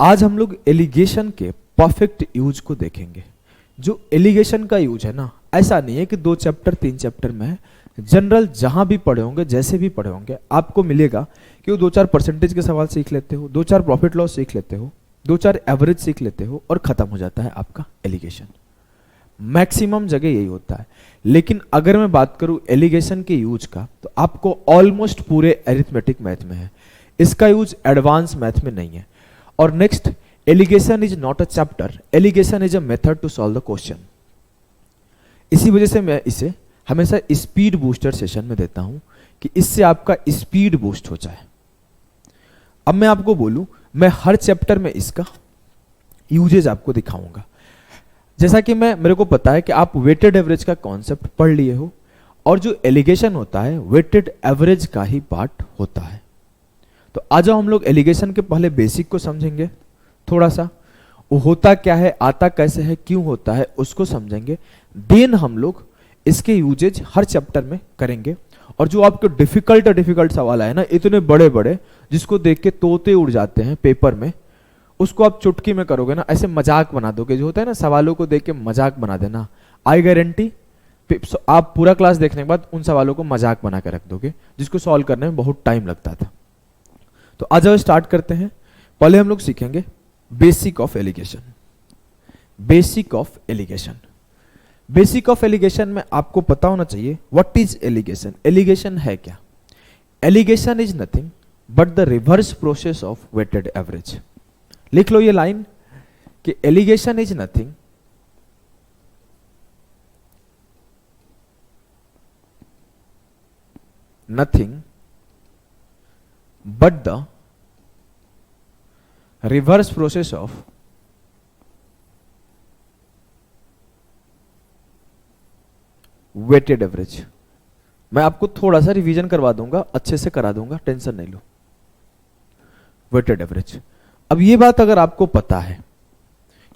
आज हम लोग एलिगेशन के परफेक्ट यूज को देखेंगे। जो एलिगेशन का यूज है ना, ऐसा नहीं है कि 2 चैप्टर 3 चैप्टर में है। जनरल जहां भी पढ़े होंगे, जैसे भी पढ़े होंगे, आपको मिलेगा कि वो 2-4 परसेंटेज के सवाल सीख लेते हो, 2-4 प्रॉफिट लॉस सीख लेते हो, 2-4 एवरेज सीख लेते हो और खत्म हो जाता है आपका एलिगेशन। मैक्सिमम जगह यही होता है। लेकिन अगर मैं बात करूं एलिगेशन के यूज का, तो आपको ऑलमोस्ट पूरे अरिथमेटिक मैथ में है, इसका यूज एडवांस मैथ में नहीं है। और next, alligation is not a chapter, alligation is a method to solve the question. इसी वजह से मैं इसे हमेशा स्पीड बूस्टर सेशन में देता हूं कि इससे आपका स्पीड बूस्ट हो जाए। अब मैं आपको बोलूं, मैं हर चैप्टर में इसका यूजेज आपको दिखाऊंगा। जैसा कि मेरे को पता है कि आप वेटेड एवरेज का कॉन्सेप्ट पढ़ लिए हो, और जो एलिगेशन होता है वेटेड एवरेज का ही पार्ट होता है। तो आ जाओ हम लोग एलिगेशन के पहले बेसिक को समझेंगे थोड़ा सा, वो होता क्या है, आता कैसे है, क्यों होता है, उसको समझेंगे। देन हम लोग इसके यूजेज हर चैप्टर में करेंगे। और जो आपके डिफिकल्ट सवाल है ना, इतने बड़े बड़े जिसको देख के तोते उड़ जाते हैं पेपर में, उसको आप चुटकी में करोगे ना, ऐसे मजाक बना दोगे। जो होता है ना, सवालों को देख के मजाक बना देना, आई गारंटी आप पूरा क्लास देखने के बाद उन सवालों को मजाक बना कर रख दोगे, जिसको सॉल्व करने में बहुत टाइम लगता था। तो आ जाओ स्टार्ट करते हैं। पहले हम लोग सीखेंगे basic of alligation. Basic of alligation, basic of alligation में आपको पता होना चाहिए व्हाट इज एलिगेशन। एलिगेशन है क्या? Alligation is nothing but the reverse process of weighted average. लिख लो ये लाइन कि alligation is nothing but the reverse process of weighted average। मैं आपको थोड़ा सा रिवीजन करवा दूंगा, अच्छे से करा दूंगा, टेंशन नहीं लो। वेटेड एवरेज, अब ये बात अगर आपको पता है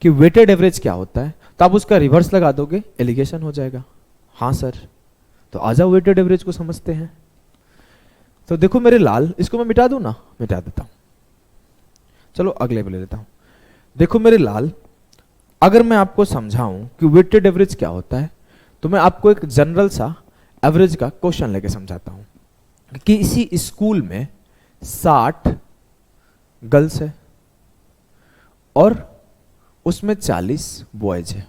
कि वेटेड एवरेज क्या होता है, तो आप उसका रिवर्स लगा दोगे, एलिगेशन हो जाएगा। हाँ सर, तो आ जाओ वेटेड एवरेज को समझते हैं। तो देखो मेरे लाल, इसको मैं मिटा दूं ना, मिटा देता हूं, चलो अगले पे ले लेता हूं। देखो मेरे लाल, अगर मैं आपको समझाऊं कि वेटेड एवरेज क्या होता है, तो मैं आपको एक जनरल सा एवरेज का क्वेश्चन लेके समझाता हूं कि इसी स्कूल में 60 गर्ल्स है और उसमें 40 बॉयज है।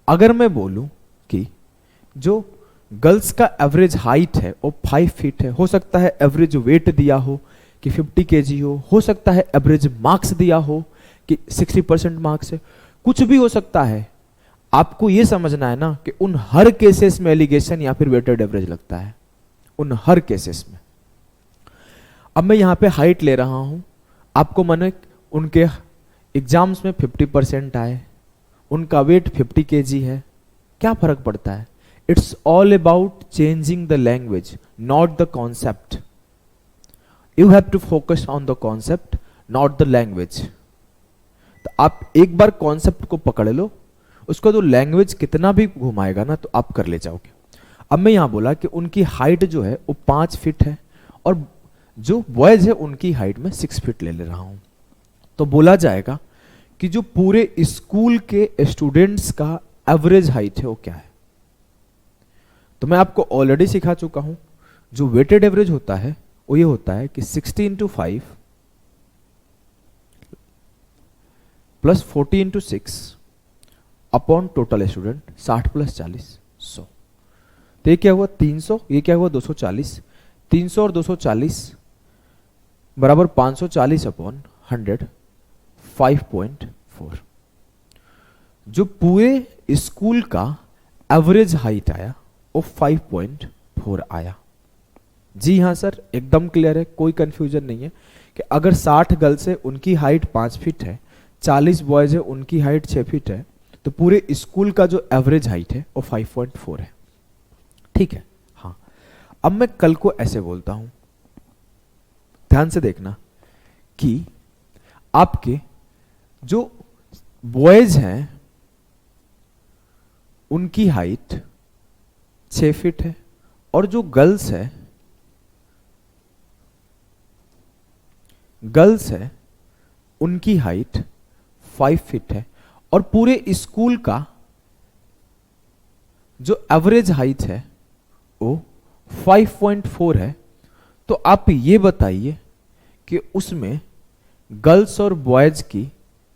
अगर मैं बोलूं कि जो गर्ल्स का एवरेज हाइट है वो 5 फीट है, हो सकता है एवरेज वेट दिया हो कि 50 केजी हो सकता है एवरेज मार्क्स दिया हो कि 60% मार्क्स है, कुछ भी हो सकता है। आपको यह समझना है ना कि उन हर केसेस में एलिगेशन या फिर वेटेड एवरेज लगता है, उन हर केसेस में। अब मैं यहां पे हाइट ले रहा हूं, आपको माने उनके एग्जाम्स में 50% आए, उनका वेट 50 केजी है, क्या फर्क पड़ता है? It's all about changing the language, not the concept. You have to focus on the concept, not the language. तो आप एक बार कॉन्सेप्ट को पकड़ लो, उसको तो लैंग्वेज कितना भी घुमाएगा ना, तो आप कर ले जाओगे। अब मैं यहां बोला कि उनकी हाइट जो है वो 5 फीट है, और जो बॉयज है उनकी हाइट में 6 फीट ले रहा हूं। तो बोला जाएगा कि जो पूरे स्कूल के स्टूडेंट्स का एवरेज हाइट है वो क्या है। तो मैं आपको ऑलरेडी सिखा चुका हूं, जो वेटेड एवरेज होता है वो ये होता है कि 60 into 5 plus 40 into 6 upon total student 60 plus 40 100। तो ये क्या हुआ 300, ये क्या हुआ 240। 300 और 240 बराबर 540 अपॉन 100, 5.4। जो पूरे स्कूल का एवरेज हाइट आया वो 5.4 आया। जी हाँ सर, एकदम क्लियर है, कोई कंफ्यूजन नहीं है कि अगर 60 गर्ल्स है उनकी हाइट 5 फीट है, 40 बॉयज है उनकी हाइट 6 फीट है, तो पूरे स्कूल का जो एवरेज हाइट है वो 5.4 है। ठीक है। हाँ, अब मैं कल को ऐसे बोलता हूं, ध्यान से देखना कि आपके जो बॉयज हैं उनकी हाइट 6 फीट है, और जो गर्ल्स है उनकी हाइट 5 फीट है और पूरे स्कूल का जो एवरेज हाइट है वो 5.4 है, तो आप ये बताइए कि उसमें गर्ल्स और बॉयज की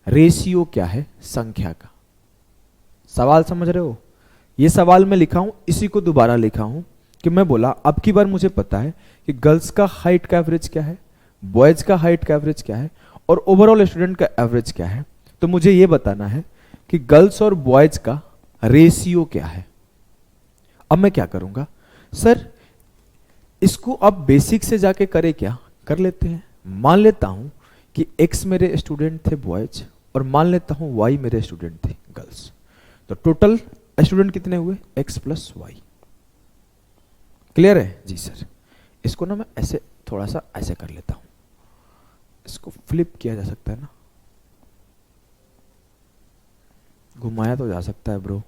रेशियो क्या है संख्या का। सवाल समझ रहे हो? ये सवाल मैं लिखा हूं, इसी को दोबारा लिखा हूं कि मैं बोला अब की बार मुझे पता है कि गर्ल्स का हाइट का एवरेज क्या है, बॉयज का हाइट का एवरेज क्या है और ओवरऑल स्टूडेंट का एवरेज क्या है। तो मुझे ये बताना है कि गर्ल्स और बॉयज का रेशियो क्या है। अब मैं क्या करूंगा सर, इसको अब बेसिक से जाके करे क्या कर लेते हैं। मान लेता हूं कि x मेरे स्टूडेंट थे बॉयज और मान लेता हूं y मेरे स्टूडेंट थे गर्ल्स, तो टोटल स्टूडेंट कितने हुए x प्लस वाई। क्लियर है जी सर? इसको ना मैं ऐसे थोड़ा सा ऐसे कर लेता हूं, इसको फ्लिप किया जा सकता है ना, घुमाया तो जा सकता है ब्रो।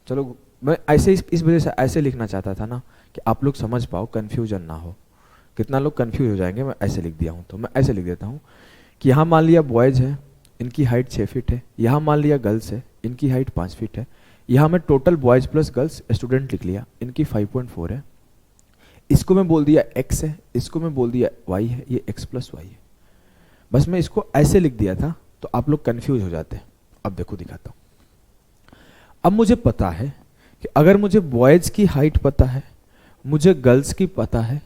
चलो मैं ऐसे इस वजह से ऐसे लिखना चाहता था ना कि आप लोग समझ पाओ, कंफ्यूजन ना हो। कितना लोग कंफ्यूज हो जाएंगे, मैं ऐसे लिख दिया हूं तो मैं ऐसे लिख देता हूं कि यहां मान लिया बॉयज है, इनकी हाइट 6 फीट है, यहां मान लिया गर्ल्स है, इनकी हाइट 5 फीट है, यहां मैं total boys plus girls student लिख लिया, इनकी 5.4 है, इसको मैं बोल दिया x है, इसको मैं बोल दिया y है, ये x प्लस वाई है। बस मैं इसको ऐसे लिख दिया था तो आप लोग कंफ्यूज हो जाते हैं। अब देखो दिखाता हूं। अब मुझे पता है कि अगर मुझे बॉयज की हाइट पता है, मुझे गर्ल्स की पता है,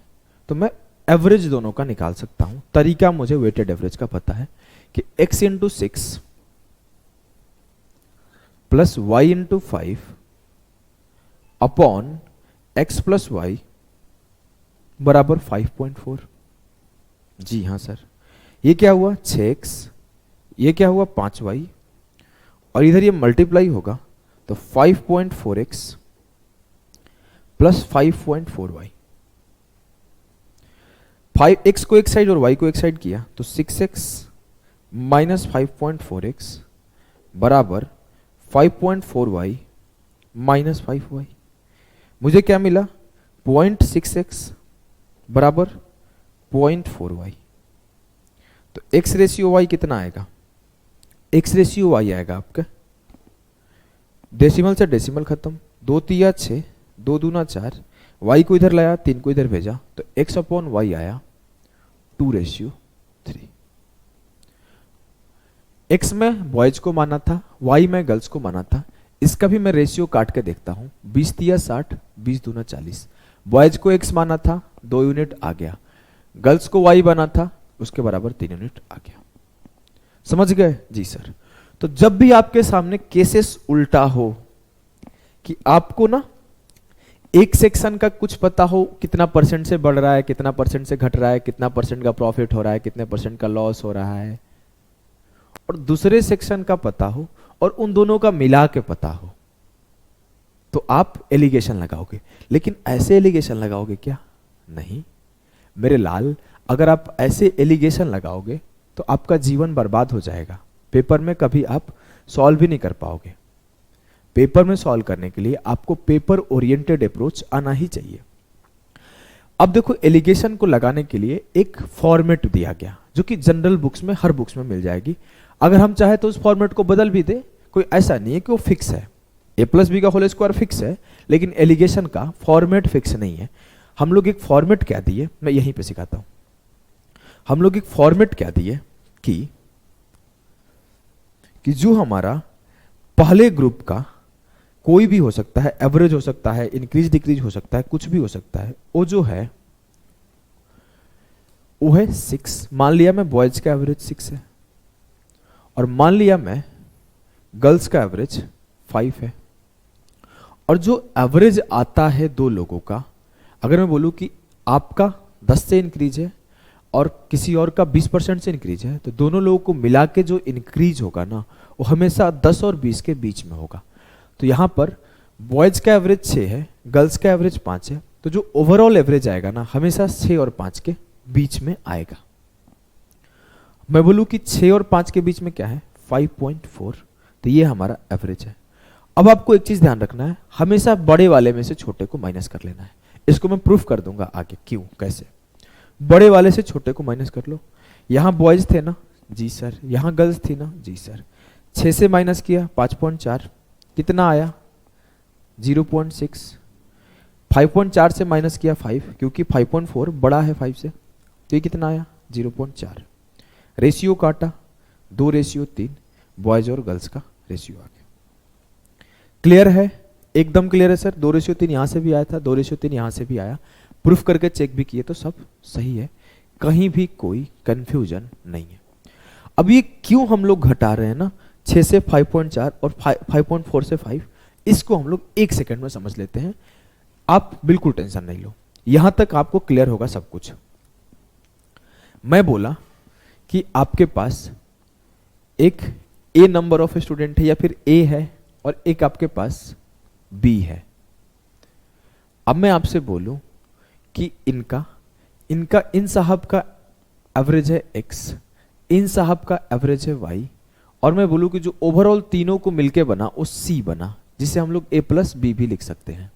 तो मैं एवरेज दोनों का निकाल सकता हूं। तरीका मुझे वेटेड एवरेज का पता है कि x into 6 plus y into 5 upon x plus y बराबर 5.4। जी हाँ सर, ये क्या हुआ 6x, ये क्या हुआ 5y और इधर ये मल्टीप्लाई होगा तो 5.4x प्लस 5.4y। 5x को एक साइड और y को एक साइड किया तो 6x माइनस 5.4x बराबर 5.4y माइनस 5y। मुझे क्या मिला 0.6x बराबर 0.4y। तो x रेशियो y कितना आएगा, x रेशियो y आएगा आपका, डेसिमल से डेसिमल खत्म, 2 तिया 6, 2 दूना 4, y को इधर लाया 3 को इधर भेजा तो x अपॉन y आया 2:3। x में बॉयज को माना था, y में गर्ल्स को माना था। इसका भी मैं रेशियो काट के देखता हूं, 20 तिया 60, 20 दूना 40। बॉयज को x माना था 2 यूनिट आ गया, गर्ल्स को y बना था उसके बराबर 3 यूनिट आ गया। समझ गए जी सर? तो जब भी आपके सामने केसेस उल्टा हो कि आपको ना एक सेक्शन का कुछ पता हो, कितना परसेंट से बढ़ रहा है, कितना परसेंट से घट रहा है, कितना परसेंट का प्रॉफिट हो रहा है, कितने परसेंट का लॉस हो रहा है, और दूसरे सेक्शन का पता हो और उन दोनों का मिला के पता हो, तो आप एलिगेशन लगाओगे। लेकिन ऐसे एलिगेशन लगाओगे क्या? नहीं मेरे लाल, अगर आप ऐसे एलिगेशन लगाओगे तो आपका जीवन बर्बाद हो जाएगा। पेपर में कभी आप सॉल्व भी नहीं कर पाओगे। पेपर में सॉल्व करने के लिए आपको पेपर ओरिएंटेड अप्रोच आना ही चाहिए। अब देखो, एलिगेशन को लगाने के लिए एक फॉर्मेट दिया गया जो कि जनरल बुक्स में, हर बुक्स में मिल जाएगी। अगर हम चाहे तो उस फॉर्मेट को बदल भी दे, कोई ऐसा नहीं है कि वो फिक्स है। ए प्लस बी का होल स्क्वायर फिक्स है, लेकिन एलिगेशन का फॉर्मेट फिक्स नहीं है। हम लोग एक फॉर्मेट क्या दिए, मैं यहीं पे सिखाता हूं। हम लोग एक फॉर्मेट क्या दिए कि जो हमारा पहले ग्रुप का कोई भी हो सकता है, एवरेज हो सकता है, इंक्रीज डिक्रीज हो सकता है, कुछ भी हो सकता है, वो जो है वो है 6। मान लिया मैं बॉयज का एवरेज 6 है और मान लिया मैं गर्ल्स का एवरेज 5 है। और जो एवरेज आता है दो लोगों का, अगर मैं बोलूं कि आपका 10 से इंक्रीज है और किसी और का 20% से इंक्रीज है, तो दोनों लोगों को मिला के जो इंक्रीज होगा ना, वो हमेशा 10 और 20 के बीच में होगा। तो यहां पर बॉयज का एवरेज 6 है, गर्ल्स का एवरेज 5 है, तो जो ओवरऑल एवरेज आएगा ना, हमेशा 6 और 5 के बीच में आएगा। मैं बोलूं कि 6 और 5 के बीच में क्या है, 5.4, तो ये हमारा एवरेज है। अब आपको एक चीज ध्यान रखना है, हमेशा बड़े वाले में से छोटे को माइनस कर लेना है। इसको मैं प्रूफ कर दूंगा आगे, क्यों कैसे। बड़े वाले से छोटे को माइनस कर लो। यहां बॉयज थे ना, जी सर। यहां गर्ल्स थी ना, जी सर। 6 से माइनस किया 5.4, कितना आया 0.6। 5.4 से माइनस किया 5, क्योंकि 5.4 बड़ा है 5 से, तो ये कितना आया 0.4। रेशियो काटा 2:3, बॉयज और गर्ल्स का रेशियो आ गया। क्लियर है, एकदम क्लियर है सर। 2:3 यहां से भी आया था, 2:3 यहां से भी आया, प्रूफ करके चेक भी किए तो सब सही है, कहीं भी कोई कंफ्यूजन नहीं है। अब ये क्यों हम लोग घटा रहे हैं ना, 6 से 5.4 और 5.4 से 5, इसको हम लोग 1 सेकंड में समझ लेते हैं। आप बिल्कुल टेंशन नहीं लो, यहां तक आपको क्लियर होगा सब कुछ। मैं बोला कि आपके पास एक ए नंबर ऑफ स्टूडेंट है, या फिर ए है, और एक आपके पास बी है। अब मैं आपसे बोलूं कि इनका इन साहब का एवरेज है x, इन साहब का एवरेज है y, और मैं बोलूं कि जो ओवरऑल तीनों को मिलके बना वो c बना, जिसे हम लोग a+b भी लिख सकते हैं।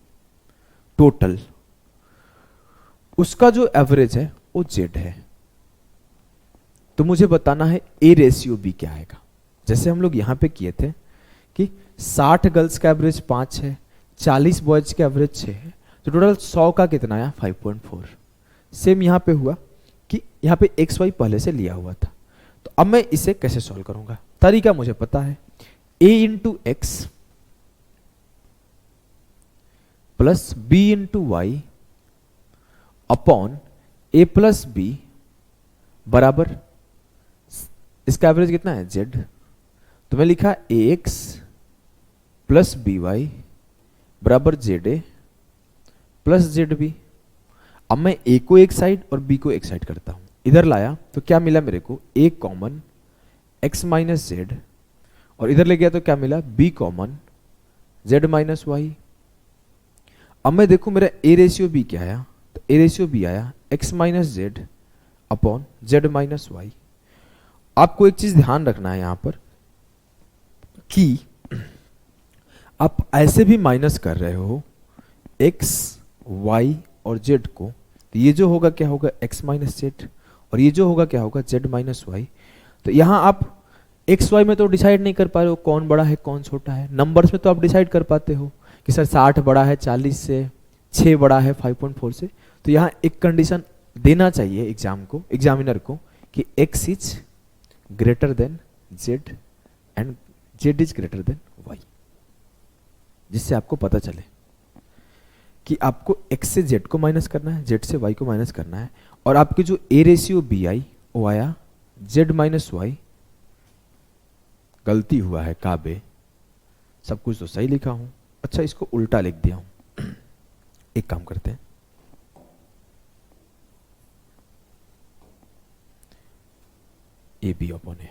टोटल उसका जो एवरेज है वो z है। तो मुझे बताना है a/b क्या आएगा। जैसे हम लोग यहां पे किए थे कि 60 गर्ल्स का एवरेज 5 है, 40 बॉयज का एवरेज 6 है, तो टोटल 100 का कितना आया 5.4। सेम यहां पे हुआ कि यहां पे एक्स वाई पहले से लिया हुआ था। तो अब मैं इसे कैसे सॉल्व करूंगा, तरीका मुझे पता है। a into X plus b into Y upon a plus B बराबर, इसका एवरेज कितना है z, तो मैं लिखा ax प्लस बी वाई बराबर ZA प्लस ZB। अब मैं A को एक साइड और B को एक साइड करता हूं, इधर लाया तो क्या मिला मेरे को, A common x minus Z, और इधर ले गया तो क्या मिला B common z minus Y. अब मैं देखूं मेरा a/b क्या आया, तो a/b आया x minus Z upon z minus Y. आपको एक चीज ध्यान रखना है यहां पर कि आप ऐसे भी माइनस कर रहे हो x, y और z को, तो ये जो होगा क्या होगा x माइनस जेड, और ये जो होगा क्या होगा z माइनस वाई। तो यहां आप x y में तो डिसाइड नहीं कर पा रहे हो कौन बड़ा है कौन छोटा है, नंबर्स में तो आप डिसाइड कर पाते हो कि सर 60 बड़ा है 40 से, 6 बड़ा है 5.4 से। तो यहां एक कंडीशन देना चाहिए एग्जामिनर को कि x is greater than z and z is greater than y, जिससे आपको पता चले कि आपको x से z को माइनस करना है, z से y को माइनस करना है, और आपकी जो a/b आई वो आया z माइनस वाई। गलती हुआ है काबे, सब कुछ तो सही लिखा हूं, अच्छा इसको उल्टा लिख दिया हूं। एक काम करते हैं, ए बी अपॉन ए,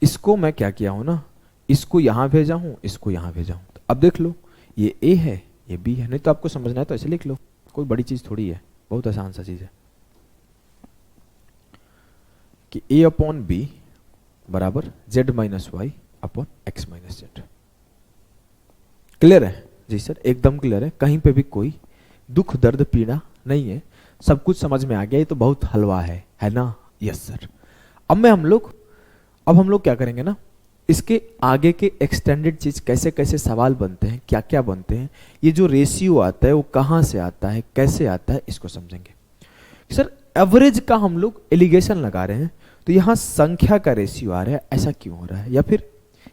इसको मैं क्या किया हूं ना, इसको यहां भेजा हूं, इसको यहां भेजा हूं। तो अब देख लो ये ए है ये बी है, नहीं तो आपको समझना है तो ऐसे लिख लो, कोई बड़ी चीज थोड़ी है, बहुत आसान सा चीज है कि ए अपॉन बी बराबर Z minus Y upon X minus Z. Clear है जी सर, एकदम क्लियर है, कहीं पे भी कोई दुख दर्द पीड़ा नहीं है, सब कुछ समझ में आ गया। ये तो बहुत हलवा है ना, यस सर। अब हम लोग क्या करेंगे ना, इसके आगे के एक्सटेंडेड चीज कैसे कैसे सवाल बनते हैं, क्या क्या बनते हैं, ये जो रेशियो आता है वो कहां से आता है कैसे आता है, इसको समझेंगे। सर एवरेज का हम लोग एलिगेशन लगा रहे हैं, तो यहां संख्या का रेशियो आ रहा है, ऐसा क्यों हो रहा है, या फिर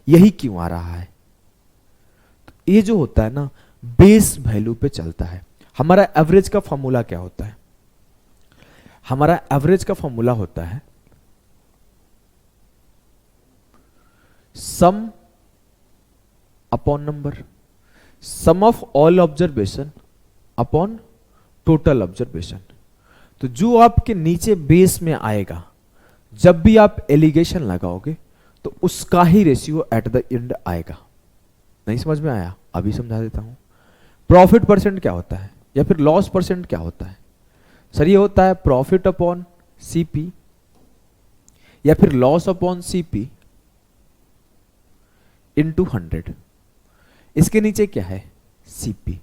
यही क्यों आ रहा है। तो ये जो होता है ना बेस वैल्यू पे चलता है। हमारा एवरेज का फॉर्मूला क्या होता है, हमारा एवरेज का फॉर्मूला होता है sum upon number, sum of all observation upon total observation. तो जो आपके नीचे बेस में आएगा, जब भी आप एलिगेशन लगाओगे तो उसका ही रेशियो एट द एंड आएगा। नहीं समझ में आया, अभी समझा देता हूं। प्रॉफिट परसेंट क्या होता है या फिर लॉस परसेंट क्या होता है, सर ये होता है प्रॉफिट अपॉन सीपी या फिर लॉस अपॉन सीपी इंटू 100। इसके नीचे क्या है सीपी।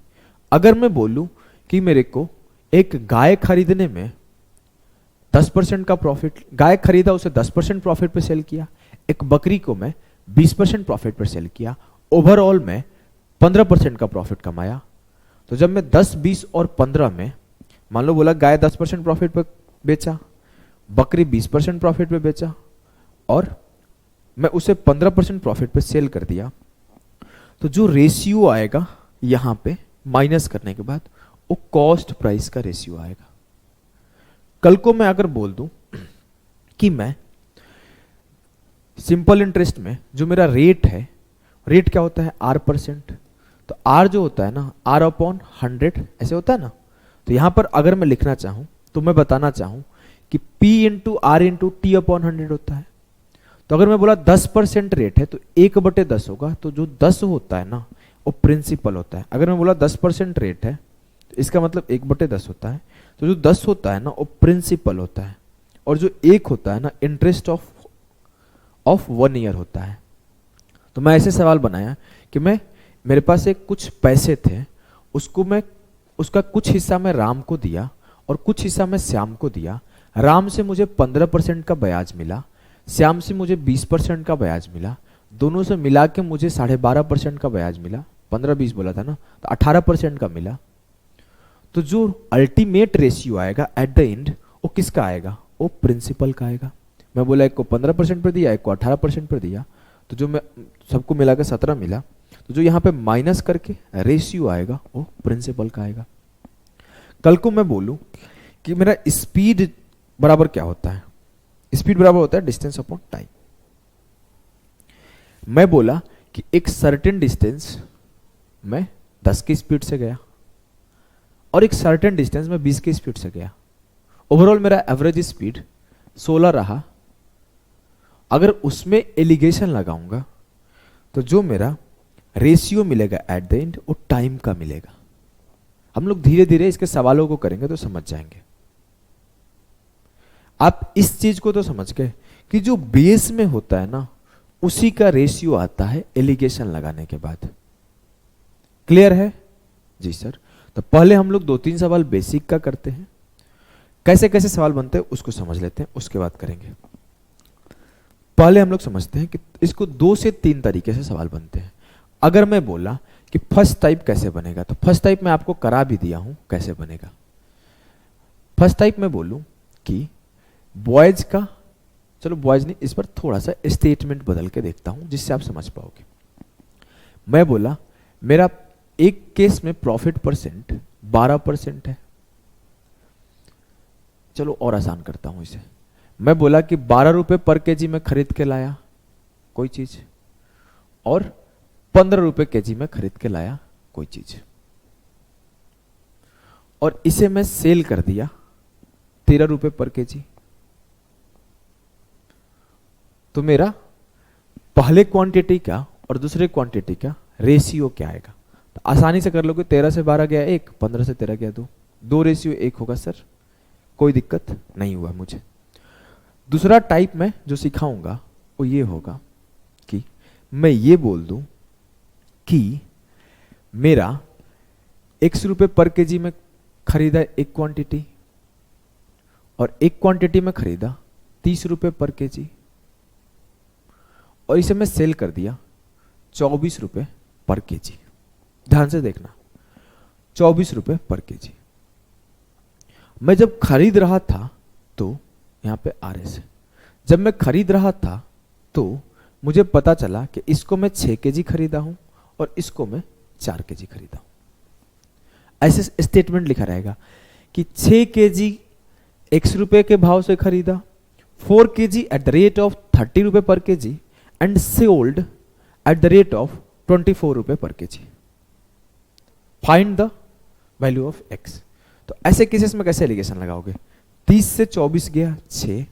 अगर मैं बोलूं कि मेरे को एक गाय खरीदने में 10% का प्रॉफिट, गाय खरीदा उसे 10% प्रॉफिट पे सेल किया, एक बकरी को मैं 20% प्रॉफिट पे सेल किया, ओवरऑल में 15% का प्रॉफिट कमाया। तो जब मैं 10, 20 और 15 में, मान लो बोला गाय 10% प्रॉफिट पे बेचा, बकरी 20% प्रॉफिट पे बेचा और मैं उसे 15% प्रॉफिट पे सेल कर दिया, तो जो रेशियो आएगा यहां पे माइनस करने के बाद वो कॉस्ट प्राइस का रेशियो आएगा। कल को मैं अगर बोल दूं कि मैं सिंपल इंटरेस्ट में जो मेरा रेट है, रेट क्या होता है R%, तो R जो होता है ना R/100 ऐसे होता है ना, तो यहां पर अगर मैं लिखना चाहूं तो मैं बताना चाहूं कि P into R into T/100 होता है। तो अगर मैं बोला 10% रेट है तो 1/10 होगा, तो जो 10 होता है ना वो प्रिंसिपल होता है। अगर मैं बोला 10% रेट है तो इसका मतलब 1/10 होता है, तो जो 10 होता है ना वो प्रिंसिपल होता है, और जो 1 होता है ना इंटरेस्ट ऑफ 1 ईयर होता है। तो मैं ऐसे सवाल बनाया कि मेरे पास एक कुछ पैसे थे, उसका कुछ हिस्सा मैं राम को दिया और कुछ हिस्सा मैं श्याम को दिया। राम से मुझे 15% का ब्याज मिला, श्याम से मुझे 20% का ब्याज मिला, दोनों से मिला के मुझे 12.5% का ब्याज मिला। 15-20 बोला था ना, तो 18% का मिला। तो जो अल्टीमेट रेशियो आएगा एट द एंड वो किसका आएगा? वो प्रिंसिपल का आएगा। मैं बोला एक को 15% पर दिया, एक को 18% पर दिया, तो जो मैं सबको मिला के 17 मिला, तो जो यहाँ पे माइनस करके रेशियो आएगा वो प्रिंसिपल का आएगा। कल को मैं बोलूं कि मेरा स्पीड बराबर क्या होता है? स्पीड बराबर होता है डिस्टेंस अपॉन टाइम। मैं बोला कि एक सर्टेन डिस्टेंस मैं 10 की स्पीड से गया और एक सर्टेन डिस्टेंस में 20 की स्पीड से गया। ओवरऑल मेरा एवरेज स्पीड 16 रहा। अगर उसमें एलिगेशन लगाऊंगा तो जो मेरा रेशियो मिलेगा एट द एंड वो टाइम का मिलेगा। हम लोग धीरे धीरे इसके सवालों को करेंगे तो समझ जाएंगे। आप इस चीज को तो समझ गए कि जो बेस में होता है ना उसी का रेशियो आता है एलिगेशन लगाने के बाद। क्लियर है? जी सर। तो पहले हम लोग 2-3 सवाल बेसिक का करते हैं, कैसे कैसे सवाल बनते हैं उसको समझ लेते हैं, उसके बाद करेंगे। पहले हम लोग समझते हैं कि इसको 2 से 3 तरीके से सवाल बनते हैं। अगर मैं बोला कि फर्स्ट टाइप कैसे बनेगा, तो फर्स्ट टाइप मैं आपको करा भी दिया हूं कैसे बनेगा। फर्स्ट टाइप में बोलूं कि बॉयज का, चलो बॉयज नहीं, इस पर थोड़ा सा स्टेटमेंट बदल के देखता हूं जिससे आप समझ पाओगे। मैं बोला मेरा एक केस में प्रॉफिट परसेंट 12% है। चलो और आसान करता हूं इसे। मैं बोला कि 12 रुपए पर केजी में खरीद के लाया कोई चीज और 15 रुपए केजी में खरीद के लाया कोई चीज, और इसे मैं सेल कर दिया 13 रुपए पर केजी। तो मेरा पहले क्वांटिटी का और दूसरे क्वांटिटी का रेशियो क्या आएगा? तो आसानी से कर लोगे। 13 से 12 गया 1, 15 से 13 गया 2, 2 रेशियो 1 होगा सर, कोई दिक्कत नहीं हुआ मुझे। दूसरा टाइप में जो सिखाऊंगा वो ये होगा कि मैं ये बोल दूं कि मेरा x रुपए पर केजी में खरीदा एक क्वांटिटी और एक क्वांटिटी में खरीदा 30 रुपए पर केजी, और इसे मैं सेल कर दिया 24 रुपए पर केजी। ध्यान से देखना, 24 रुपए पर केजी। मैं जब खरीद रहा था तो यहां पे RS है, जब मैं खरीद रहा था तो मुझे पता चला कि इसको मैं 6 केजी खरीदा हूं और इसको मैं 4 केजी खरीदा हूं। ऐसे स्टेटमेंट लिखा रहेगा कि 6 केजी x रुपए के भाव से खरीदा, 4 KG at the rate of 30 रुपए पर KG and sold at the rate of 24 रुपए पर KG. Find the value of x। तो ऐसे केसेस में कैसे एलिगेशन लगाओगे? 30 से 24 गया 6,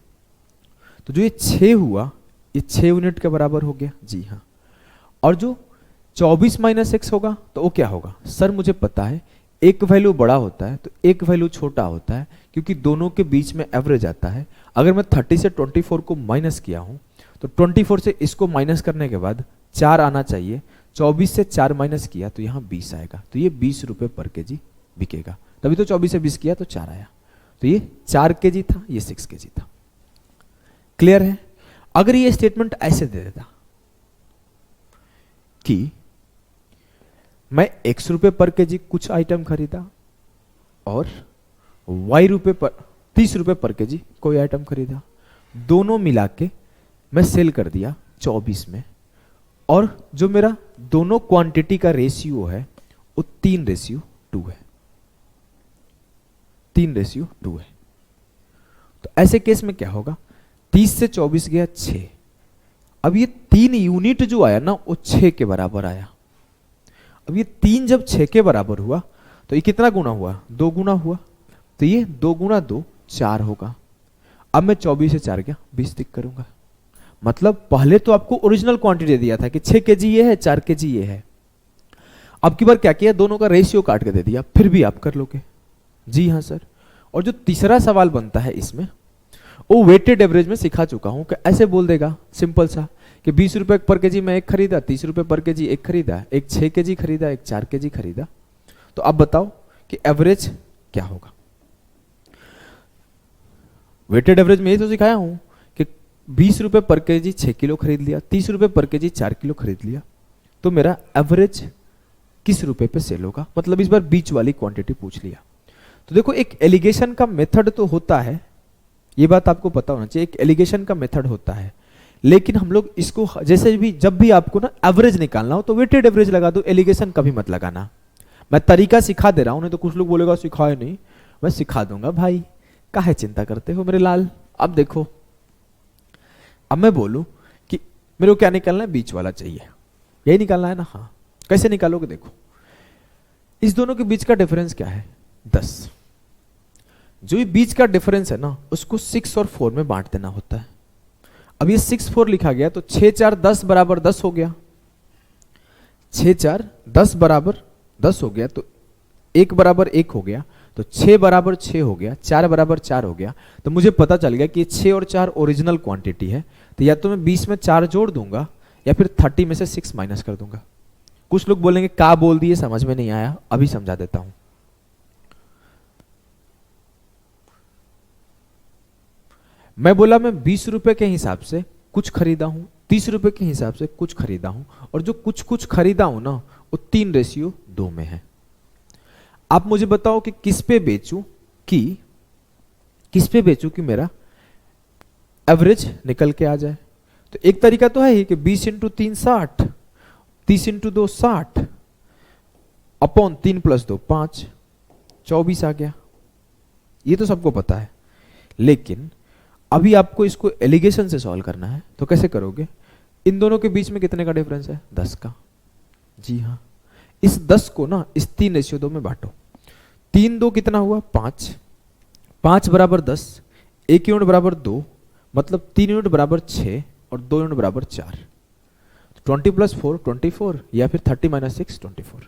तो जो ये 6 हुआ ये 6 यूनिट के बराबर हो गया। जी हाँ। और जो 24 माइनस x होगा तो वो क्या होगा? सर मुझे पता है एक वैल्यू बड़ा होता है तो एक वैल्यू छोटा होता है, क्योंकि दोनों के बीच में एवरेज आता है। अगर मैं 30 से 24 को माइनस किया हूं तो 24 से इसको माइनस करने के बाद 4 आना चाहिए। 24 से 4 माइनस किया तो यहां 20 आएगा, तो ये 20 रुपए पर केजी बिकेगा। तभी तो 24 से 20 किया तो 4 आया। तो ये 4 kg था, ये 6 kg था। क्लियर है? अगर ये स्टेटमेंट ऐसे दे देता कि मैं x रुपए पर केजी कुछ आइटम खरीदा और y रुपए पर 30 रुपए पर केजी कोई आइटम खरीदा, दोनों मिला के मैं सेल कर दिया 24 में, और जो मेरा दोनों क्वांटिटी का रेशियो है वो 3:2 है। 3:2 है। तो ऐसे केस में क्या होगा, 30 से 24 गया 6। अब ये 3 यूनिट जो आया ना वो 6 के बराबर आया। अब ये 3 जब 6 के बराबर हुआ तो ये कितना गुना हुआ, 2 गुना हुआ। तो ये 2 गुना 2 4 होगा। अब मैं 24 से 4 गया 20 टिक करूंगा। मतलब पहले तो आपको ओरिजिनल क्वांटिटी दिया था कि 6 kg ये है, 4 kg ये है। अब की बार क्या किया, दोनों का रेशियो काट के दे दिया, फिर भी आप कर लोगे। जी हाँ सर। और जो तीसरा सवाल बनता है इसमें, वो वेटेड एवरेज में सिखा चुका हूं कि ऐसे बोल देगा सिंपल सा कि 20 रुपए पर केजी में एक खरीदा, 30 रुपए पर केजी एक खरीदा, एक 6 kg खरीदा, एक 4 kg खरीदा। तो अब बताओ कि एवरेज क्या होगा। वेटेड एवरेज में ये तो सिखाया हूं कि 20 रुपए पर केजी 6 किलो खरीद लिया, 30 रुपए पर केजी 4 किलो खरीद लिया, तो मेरा एवरेज किस रुपए पे सेल होगा। मतलब इस बार बीच वाली क्वांटिटी पूछ लिया। तो देखो एक एलिगेशन का मेथड तो होता है, ये बात आपको पता होना चाहिए, एक एलिगेशन का मेथड होता है, लेकिन हम लोग इसको जैसे भी जब भी आपको ना एवरेज निकालना हो तो वेटेड एवरेज लगा दो, एलिगेशन कभी मत लगाना। मैं तरीका सिखा दे रहा हूं, नहीं तो कुछ लोग बोलेगा सिखाए नहीं, मैं सिखा दूंगा भाई, काहे चिंता करते हो मेरे लाल। अब देखो, अब मैं बोलूं कि मेरे को क्या निकालना है, बीच वाला चाहिए, यही निकालना है ना। हाँ, कैसे निकालोगे, देखो इस दोनों के बीच का डिफरेंस क्या है, 10। जो ये बीच का डिफरेंस है ना उसको 6 और 4 में बांट देना होता है। अब ये 6 4 लिखा गया तो 6 4 10 बराबर 10 हो गया। 6 4 10 बराबर 10 हो गया, तो 1 बराबर 1 हो गया, तो 6 बराबर 6 हो गया, 4 बराबर 4 हो गया। तो मुझे पता चल गया कि 6 और 4 ओरिजिनल क्वांटिटी है। तो या तो मैं 20 में 4 जोड़ दूंगा या फिर 30 में से 6 माइनस कर दूंगा। कुछ लोग बोलेंगे का बोल दिए, समझ में नहीं आया, अभी समझा देता हूं। मैं बोला मैं 20 रुपए के हिसाब से कुछ खरीदा हूं, 30 रुपए के हिसाब से कुछ खरीदा हूं, और जो कुछ कुछ खरीदा हूं ना वो 3:2 में है। आप मुझे बताओ कि किस पे बेचूं कि मेरा एवरेज निकल के आ जाए। तो एक तरीका तो है ही कि 20 × 3 60, 30 × 2 60, अपॉन 3 + 2 5, 24 आ गया। ये तो सबको पता है, लेकिन अभी आपको इसको एलिगेशन से सॉल्व करना है। तो कैसे करोगे, इन दोनों के बीच में कितने का डिफरेंस है, 10 का। जी हाँ, इस 10 को ना इस 3:2 में बांटो। 3 2 कितना हुआ, 5, 5 बराबर 10, 1 यूनिट बराबर 2, मतलब 3 यूनिट बराबर 6 और 2 यूनिट बराबर 4। 20 + 4 24, या फिर 30 - 6 24।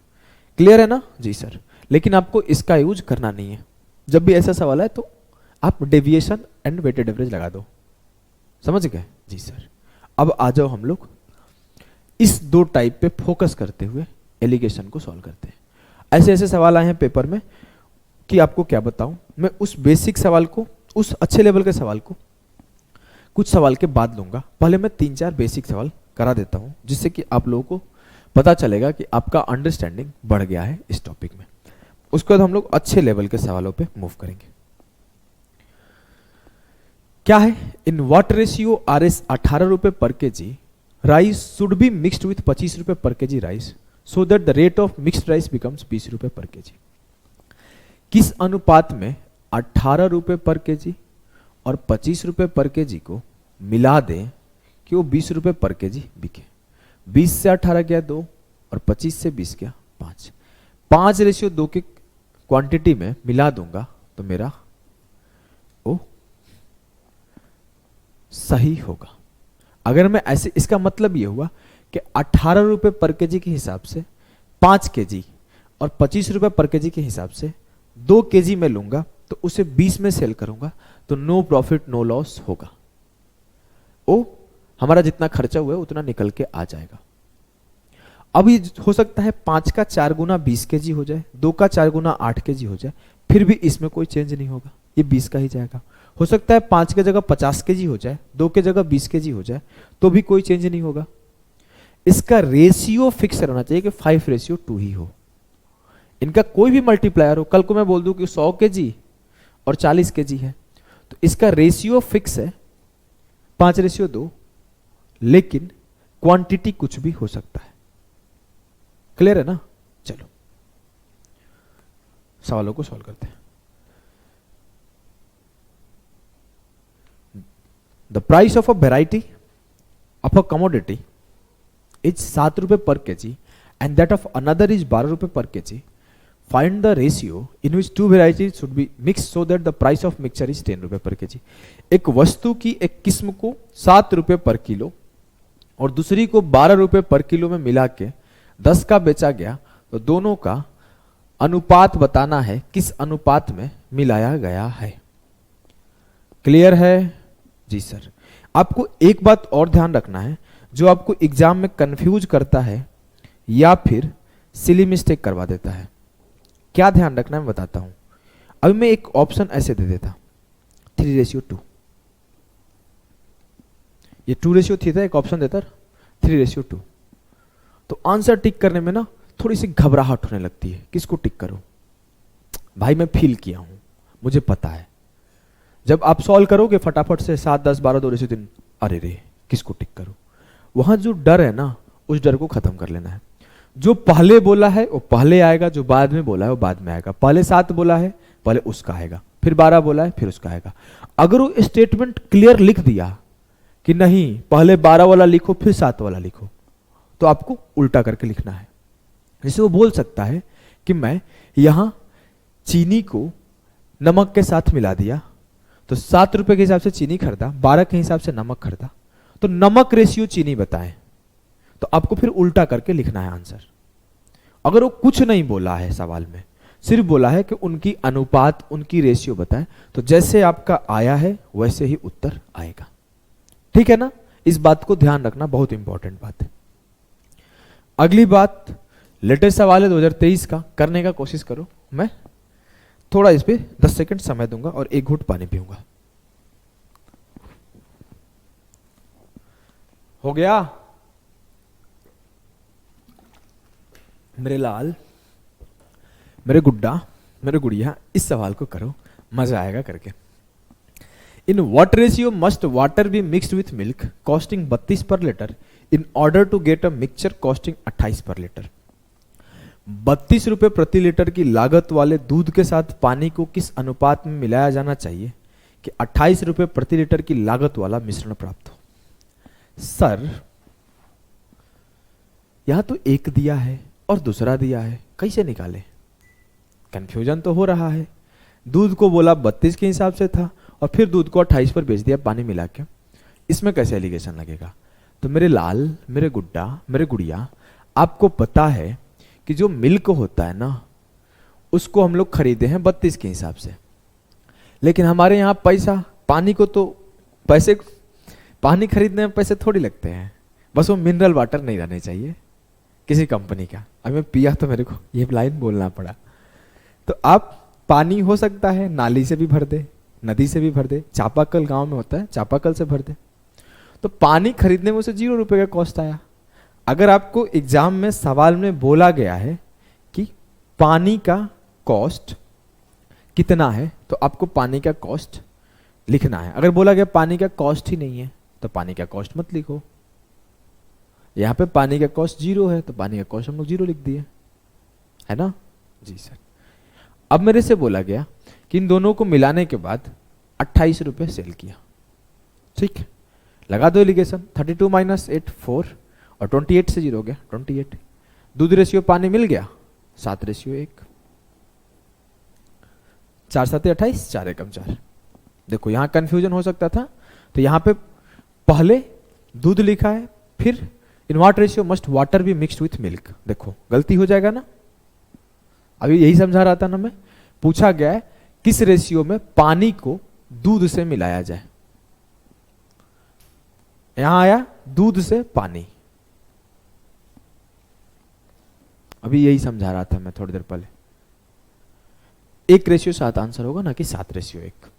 क्लियर है ना जी सर। लेकिन आपको इसका यूज करना नहीं है। जब भी ऐसा सवाल है तो आप डेविएशन एंड वेटेड एवरेज लगा दो। समझ गए जी सर। अब आ जाओ हम लोग इस 2 टाइप पे फोकस करते हुए एलिगेशन को सॉल्व करते हैं। ऐसे ऐसे सवाल आए हैं पेपर में कि आपको क्या बताऊं। मैं उस बेसिक सवाल को, उस अच्छे लेवल के सवाल को कुछ सवाल के बाद लूंगा। पहले मैं 3-4 बेसिक सवाल करा देता हूं, जिससे कि आप लोगों को पता चलेगा कि आपका अंडरस्टैंडिंग बढ़ गया है इस टॉपिक में। उसके बाद हम लोग अच्छे लेवल के सवालों पे मूव करेंगे। क्या है, इन व्हाट रेशियो RS 18 रुपए पर KG rice should be mixed with 25 रुपए पर KG rice so that the rate of mixed rice becomes 20 रुपए पर केजी। किस अनुपात में 18 रुपए पर केजी और 25 रुपए पर केजी को मिला दें कि वो 20 रुपए पर केजी बिके। 20 से 18 गया 2 और 25 से 20 गया 5। 5:2 की क्वांटिटी में मिला दूंगा तो मेरा वो सही होगा। अगर मैं ऐसे, इसका मतलब ये हुआ कि 18 रुपए पर केजी के हिसाब से 5 केजी और 25 रुपए पर केजी के हिसाब से 2 केजी में लूंगा तो उसे 20 में सेल करूंगा तो नो प्रॉफिट नो लॉस होगा। ओ हमारा जितना खर्चा हुआ है उतना निकल के आ जाएगा। अब ये हो सकता है 5 का 4 गुना 20 केजी हो जाए, 2 का 4 गुना 8 केजी हो जाए, फिर भी इसमें कोई चेंज नहीं होगा, ये 20 का ही जाएगा। हो सकता है 5 की जगह 50 केजी हो जाए, 2 की जगह 20 केजी हो जाए, तो भी कोई चेंज नहीं होगा। इसका रेशियो फिक्स रहना चाहिए कि 5:2 ही हो। इनका कोई भी मल्टीप्लायर हो, कल को मैं बोल दूं कि 100 केजी और 40 केजी है, तो इसका रेशियो फिक्स है 5:2, लेकिन क्वांटिटी कुछ भी हो सकता है। क्लियर है ना? चलो सवालों को सॉल्व करते हैं। The price of a variety of a commodity is 7 रुपए पर KG and that of another is 12 रुपए पर KG. Find the ratio in which to varieties should be mix so that the price of mixture is 10 रुपए पर KG. एक वस्तु की एक किस्म को 7 रुपए पर किलो और दूसरी को 12 रुपए पर किलो में मिला के 10 का बेचा गया, तो दोनों का अनुपात बताना है, किस अनुपात में मिलाया गया है। क्लियर है? जी सर। आपको एक बात और ध्यान रखना है, जो आपको एग्जाम में कंफ्यूज करता है या फिर सिली मिस्टेक करवा देता है। क्या ध्यान रखना है मैं बताता हूं। अभी मैं एक ऑप्शन ऐसे दे देता 3:2, ये 2:3 था, एक ऑप्शन देता 3:2, तो आंसर टिक करने में ना थोड़ी सी घबराहट होने लगती है, किसको टिक करूं। भाई मैं फील किया हूं, मुझे पता है, जब आप सॉल्व करोगे फटाफट से 7, 10, 12, 2:3, अरे रे किसको टिक करूं, वहां जो डर है ना, उस डर को खत्म कर लेना है। जो पहले बोला है वो पहले आएगा, जो बाद में बोला है वो बाद में आएगा। पहले 7 बोला है, पहले उसका आएगा, फिर 12 बोला है, फिर उसका आएगा। अगर वो स्टेटमेंट क्लियर लिख दिया कि नहीं पहले 12 वाला लिखो फिर 7 वाला लिखो, तो आपको उल्टा करके लिखना है। जैसे वो बोल सकता है कि मैं यहां चीनी को नमक के साथ मिला दिया, तो 7 रुपए के हिसाब से चीनी खरीदा, 12 के हिसाब से नमक खरीदा, तो नमक रेशियो चीनी बताएं, तो आपको फिर उल्टा करके लिखना है आंसर। अगर वो कुछ नहीं बोला है सवाल में, सिर्फ बोला है कि उनकी अनुपात, उनकी रेशियो बताएं, तो जैसे आपका आया है वैसे ही उत्तर आएगा। ठीक है ना? इस बात को ध्यान रखना, बहुत इंपॉर्टेंट बात है। अगली बात, लेटेस्ट सवाल है 2023 का, करने का कोशिश करो। मैं थोड़ा इस पे 10 सेकंड समय दूंगा और एक घूंट पानी पीऊंगा। हो गया? मेरे लाल, मेरे गुड्डा, मेरे गुड़िया, इस सवाल को करो, मजा आएगा करके। In what ratio must water be mixed with milk costing 32 per litre in order to get a mixture costing 28 per litre. 32 रुपए प्रति लीटर की लागत वाले दूध के साथ पानी को किस अनुपात में मिलाया जाना चाहिए कि 28 रुपए प्रति लीटर की लागत वाला मिश्रण प्राप्त हो। सर यहां तो एक दिया है और दूसरा दिया है, कैसे निकाले? कंफ्यूजन तो हो रहा है। दूध को बोला 32 के हिसाब से था और फिर दूध को 28 पर बेच दिया पानी मिला के, इसमें कैसे एलिगेशन लगेगा? तो मेरे लाल, मेरे गुड्डा, मेरे गुड़िया, आपको पता है कि जो मिल्क होता है ना, उसको हम लोग खरीदे हैं 32 के हिसाब से, लेकिन हमारे यहाँ पैसा, पानी को तो पैसे, पानी खरीदने में पैसे थोड़ी लगते हैं, बस वो मिनरल वाटर नहीं रहने चाहिए किसी कंपनी का। अभी मैं पिया तो मेरे को ये लाइन बोलना पड़ा। तो आप पानी हो सकता है नाली से भी भर दे, नदी से भी भर दे, चापाकल गांव में होता है चापाकल से भर दे, तो पानी खरीदने में उसे 0 रुपए का कॉस्ट आया। अगर आपको एग्जाम में सवाल में बोला गया है कि पानी का कॉस्ट कितना है, तो आपको पानी का कॉस्ट लिखना है। अगर बोला गया पानी का कॉस्ट ही नहीं है, तो पानी का कॉस्ट मत लिखो। यहां पे पानी का कॉस्ट 0 है, तो पानी का कॉस्ट हम लोग 0 लिख दिए, है ना? जी सर। अब मेरे से बोला गया कि इन दोनों को मिलाने के बाद 28 रुपए सेल किया। ठीक है, लगा दो एलिगेशन। 32 - 8 4 और 28 से 0 हो गया 28। दूध रेशियो पानी मिल गया 7:1। 4 7 28, 4 एकम 4। देखो यहां कंफ्यूजन हो सकता था, तो यहां पे पहले दूध लिखा है, फिर इन what ratio must water be mixed with milk. देखो गलती हो जाएगा ना, अभी यही समझा रहा था ना मैं। पूछा गया है किस रेशियो में पानी को दूध से मिलाया जाए, यहां आया दूध से पानी। अभी यही समझा रहा था मैं थोड़ी देर पहले। 1:7 आंसर होगा, ना कि 7:1।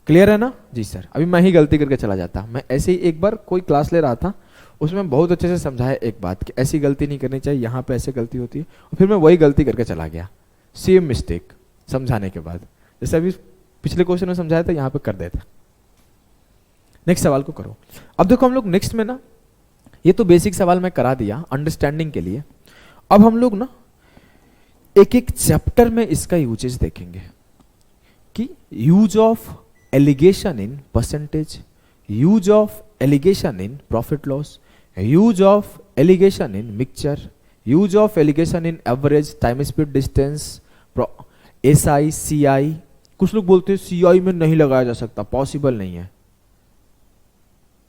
क्लियर है ना जी सर? अभी मैं ही गलती करके चला जाता, मैं ऐसे ही एक बार कोई क्लास ले रहा था, उसमें बहुत अच्छे से समझाया एक बात कि ऐसी गलती नहीं करनी चाहिए, यहाँ पे ऐसे गलती होती है, और फिर मैं वही गलती करके चला गया, सेम मिस्टेक समझाने के बाद। जैसे अभी पिछले क्वेश्चन में समझाया था, यहाँ पे कर देता। नेक्स्ट सवाल को करो। अब देखो हम लोग नेक्स्ट में ना, ये तो बेसिक सवाल मैं करा दिया अंडरस्टैंडिंग के लिए। अब हम लोग ना एक एक चैप्टर में इसका यूजेज देखेंगे कि use of alligation in percentage, use of alligation in profit loss, use of alligation in mixture, use of alligation in average, time speed distance, SI, CI. कुछ लोग बोलते हैं सीआई में नहीं लगाया जा सकता, पॉसिबल नहीं है,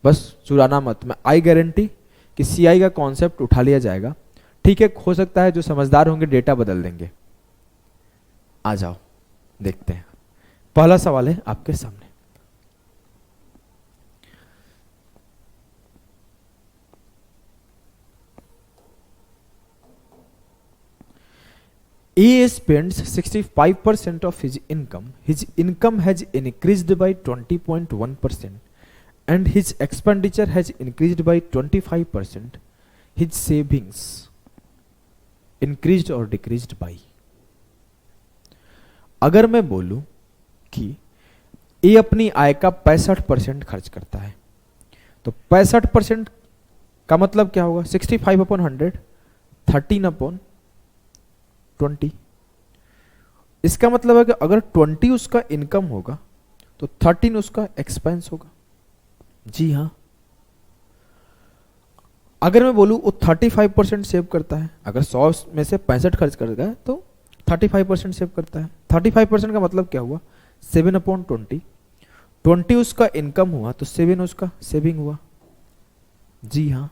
बस चुराना मत। मैं आई गारंटी कि सीआई का कॉन्सेप्ट उठा लिया जाएगा। ठीक है, हो सकता है जो समझदार होंगे डेटा बदल देंगे। आ जाओ देखते हैं। पहला सवाल है आपके सामने। A spends 65% of his income. His income has increased by 20.1% and his expenditure has increased by 25%. His savings increased or decreased by? अगर मैं बोलूं कि ए अपनी आय का 65% खर्च करता है, तो 65% का मतलब क्या होगा? 65/100, 13/20। इसका मतलब है कि अगर 20 उसका इनकम होगा तो 13 उसका एक्सपेंस होगा। जी हाँ। अगर मैं बोलूं वो 35% सेव करता है, अगर 100 में से 65 खर्च कर गया तो 35% सेव करता है। 35% का मतलब क्या हुआ? 7/20। 20 उसका इनकम हुआ तो 7 उसका सेविंग हुआ। जी हाँ।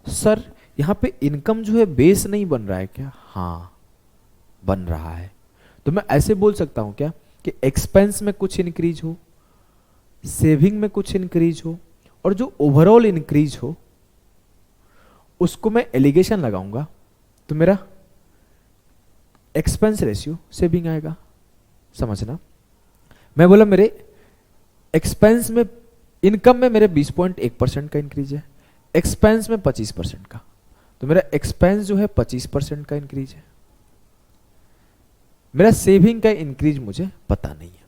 सर यहां पे इनकम जो है बेस नहीं बन रहा है क्या? हाँ बन रहा है। तो मैं ऐसे बोल सकता हूं क्या कि एक्सपेंस में कुछ इंक्रीज हो, सेविंग में कुछ इंक्रीज हो, और जो ओवरऑल इंक्रीज हो उसको मैं एलिगेशन लगाऊंगा तो मेरा एक्सपेंस रेशियो सेविंग आएगा। समझना, मैं बोला मेरे एक्सपेंस में, इनकम में मेरे 20.1% का इंक्रीज है, एक्सपेंस में 25% का, तो मेरा एक्सपेंस जो है 25% का इंक्रीज है। मेरा सेविंग का इंक्रीज मुझे पता नहीं है,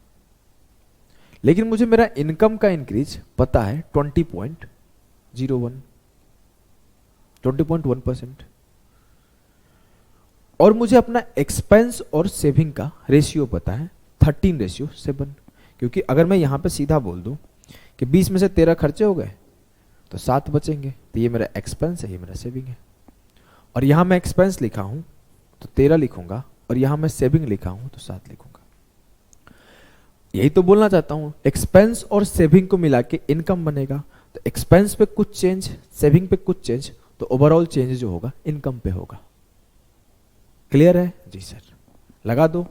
लेकिन मुझे मेरा इनकम का इंक्रीज पता है 20.1%, और मुझे अपना एक्सपेंस और सेविंग का रेशियो पता है 13:7। क्योंकि अगर मैं यहां पे सीधा बोल दूं कि 20 में से 13 खर्चे हो गए तो 7 बचेंगे, तो ये मेरा एक्सपेंस है, ये मेरा सेविंग है। और यहां मैं एक्सपेंस लिखा हूं तो 13 लिखूंगा, और यहां मैं सेविंग लिखा हूं तो 7 लिखूंगा। यही तो बोलना चाहता हूं, एक्सपेंस और सेविंग को मिला के इनकम बनेगा। तो एक्सपेंस पे कुछ चेंज, सेविंग पे कुछ चेंज, तो ओवरऑल चेंज जो होगा इनकम पे होगा। क्लियर है? जी सर। लगा दो।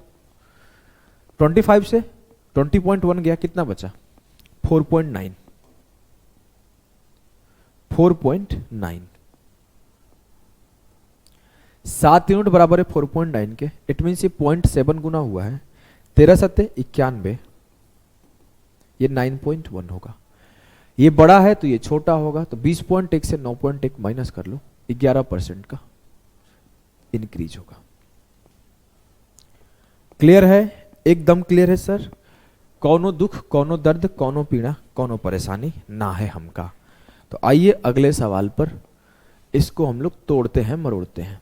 25 से 20.1 गया, कितना बचा? 4.9। 4.9। 7 यूनिट बराबर है 4.9 के। इट मीन्स ये 0.7 गुना हुआ है। 13×7 = 91, ये 9.1 होगा। ये बड़ा है तो ये छोटा होगा, तो 20.1 से 9.1 माइनस कर लो, 11% का इंक्रीज होगा। क्लियर है? एकदम क्लियर है सर। कौनो दुख, कौनो दर्द, कौनो पीड़ा, कौनो परेशानी ना है हमका। तो आइए अगले सवाल पर इसको हम लोग तोड़ते हैं, मरोड़ते हैं।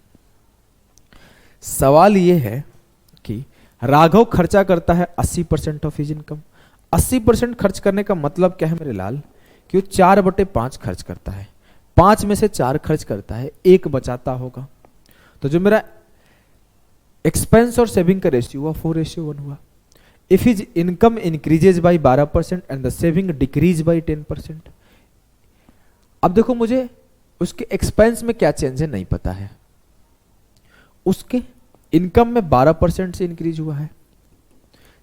सवाल ये है कि राघव खर्चा करता है 80% ऑफ हिज इनकम। 80% खर्च करने का मतलब क्या है मेरे लाल? कि वो 4/5 खर्च करता है, 5 में से 4 खर्च करता है, 1 बचाता होगा। तो जो मेरा एक्सपेंस और सेविंग का रेशियो हुआ 4:1 हुआ। If his income increases by 12% and the saving decrease by 10%। अब देखो मुझे उसके एक्सपेंस में क्या चेंज है नहीं पता है, उसके इनकम में 12% से इंक्रीज हुआ है,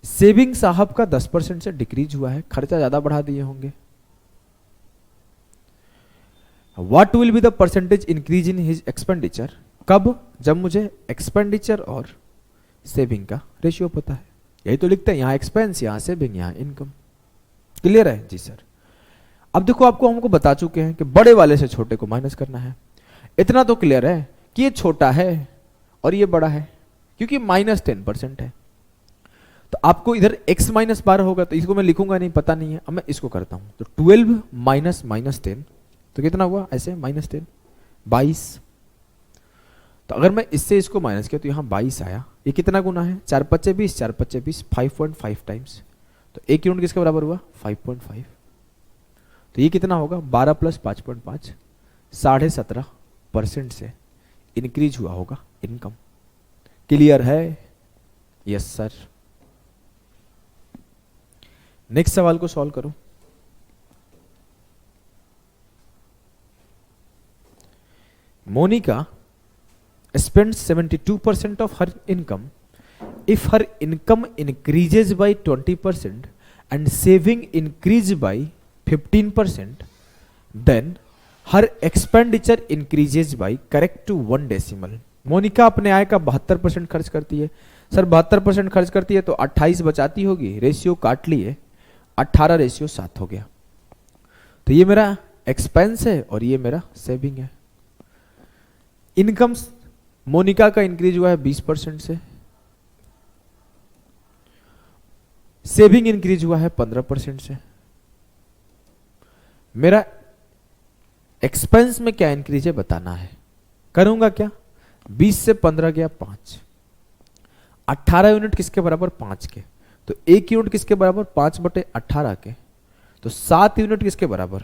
सेविंग साहब का 10% से डिक्रीज हुआ है, खर्चा ज्यादा बढ़ा दिए होंगे। What will be the percentage increase in his expenditure? कब? जब मुझे एक्सपेंडिचर और सेविंग का रेशियो पता है, यही तो लिखते हैं, यहाँ एक्सपेंस, यहाँ सेविंग, यहाँ इनकम। क्लियर है जी सर। अब देखो आपको हमको बता चुके हैं कि बड़े वाले से छोटे को माइनस करना है। इतना तो क्लियर है कि ये छोटा है और ये बड़ा है, क्योंकि -10% है। तो आपको इधर x -12 होगा, तो इसको मैं लिखूंगा नहीं, पता नहीं है। अब मैं इसको करता हूं, तो 12 माइनस -10 तो कितना हुआ, ऐसे -10 22। तो अगर मैं इससे इसको माइनस किया तो यहाँ 22 आया। ये कितना गुना है, 4 पच्चे 20, 4 पच्चे 20, 5.5 टाइम्स। तो एक यूनिट किसके बराबर हुआ, 5.5। तो ये कितना होगा, 12 प्लस 5.5, 17.5% से इंक्रीज हुआ होगा इनकम। क्लियर है? Yes sir. नेक्स्ट सवाल को सॉल्व करो। Monika spends 72% of her income. If her income increases by 20% and saving increase by 15%, then her expenditure increases by correct to 1 decimal. Monika अपने आय का 72% खर्च करती है। सर 72% खर्च करती है तो 28 बचाती होगी, रेशियो काट लिए, 18:7 हो गया। तो ये मेरा एक्सपेंस है और ये मेरा सेविंग है। इनकम मोनिका का इंक्रीज हुआ है 20% से, सेविंग इंक्रीज हुआ है 15% से। मेरा एक्सपेंस में क्या इंक्रीज है बताना है। करूंगा क्या, 20 से 15 गया 5, 18 यूनिट किसके बराबर, 5 के। तो एक यूनिट किसके बराबर, 5/18 के। तो 7 यूनिट किसके बराबर,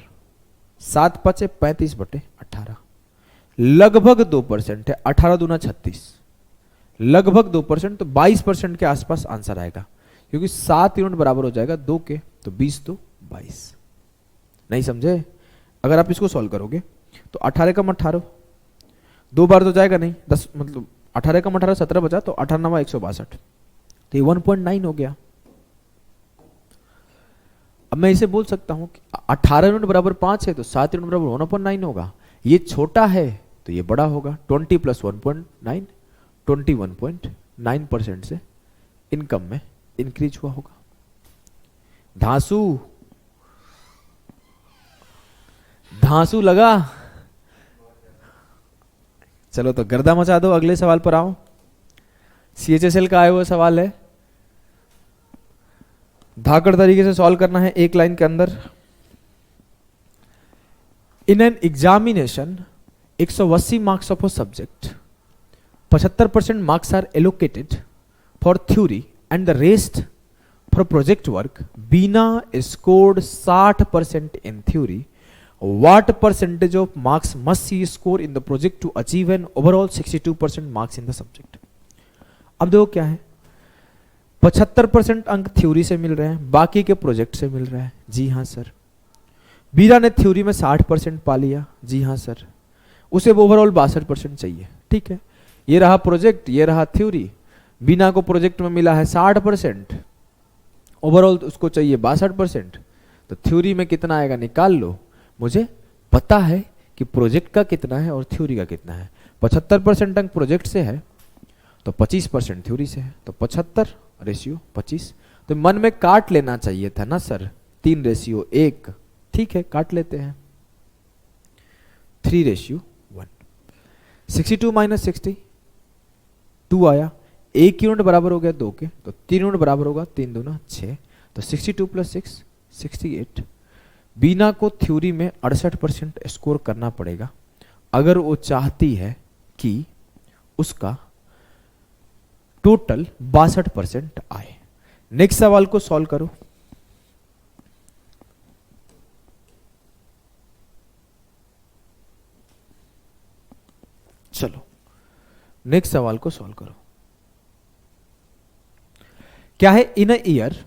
7 5 35/18, लगभग 2% है। 18 दूना 36, लगभग 2%, तो 22% के आसपास आंसर आएगा, क्योंकि 7 यूनिट बराबर हो जाएगा 2 के, तो 20 तो 22। नहीं समझे? अगर आप इसको सॉल्व करोगे तो 18 कम 18 दो बार तो जाएगा नहीं, 10 मतलब 18 कम 18 17 बचा, तो 18 9 162, तो ये 1.9 हो गया। अब मैं इसे बोल सकता हूं कि 18 यूनिट बराबर 5 है, तो 7 यूनिट बराबर 1.9 होगा। ये छोटा है तो ये बड़ा होगा। 20 + 1.9 21.9% से इनकम में इंक्रीज हुआ होगा। धांसू लगा? चलो तो गर्दा मचा दो, अगले सवाल पर आओ। CHSL का आया हुआ सवाल है, धाकड़ तरीके से सॉल्व करना है एक लाइन के अंदर। In an examination 180 marks of a subject, 75% marks are allocated for theory and the rest for project work. Beena scored 60% in theory. What percentage of marks must she score in the project to achieve an overall 62% marks in the subject? अब देखो क्या है, 75% अंक theory से मिल रहे हैं, बाकी के प्रोजेक्ट से मिल रहा है। जी हाँ सर। बीरा ने थ्योरी में 60% पा लिया। जी हाँ सर। उसे ओवरऑल 62% चाहिए। ठीक है, ये रहा प्रोजेक्ट, ये रहा थ्योरी। बीना को प्रोजेक्ट में मिला है 60%, ओवरऑल उसको चाहिए 62%। तो थ्योरी में कितना आएगा निकाल लो। मुझे पता है कि प्रोजेक्ट का कितना है और थ्योरी का कितना है। 75% अंक प्रोजेक्ट से है तो 25% थ्योरी से है, तो 75:25। तो मन में काट लेना चाहिए था ना सर, 3:1। ठीक है, काट लेते हैं, 3:1। 62 - 60 2 आया। 1 यूनिट बराबर हो गया 2 के, तो 3 यूनिट बराबर होगा 3 दूना 6, तो 62 + 6 68। बीना को थ्योरी में 68% स्कोर करना पड़ेगा अगर वो चाहती है कि उसका टोटल 62% आए। नेक्स्ट सवाल को सॉल्व करो। चलो नेक्स्ट सवाल को सॉल्व करो। क्या है, इन a year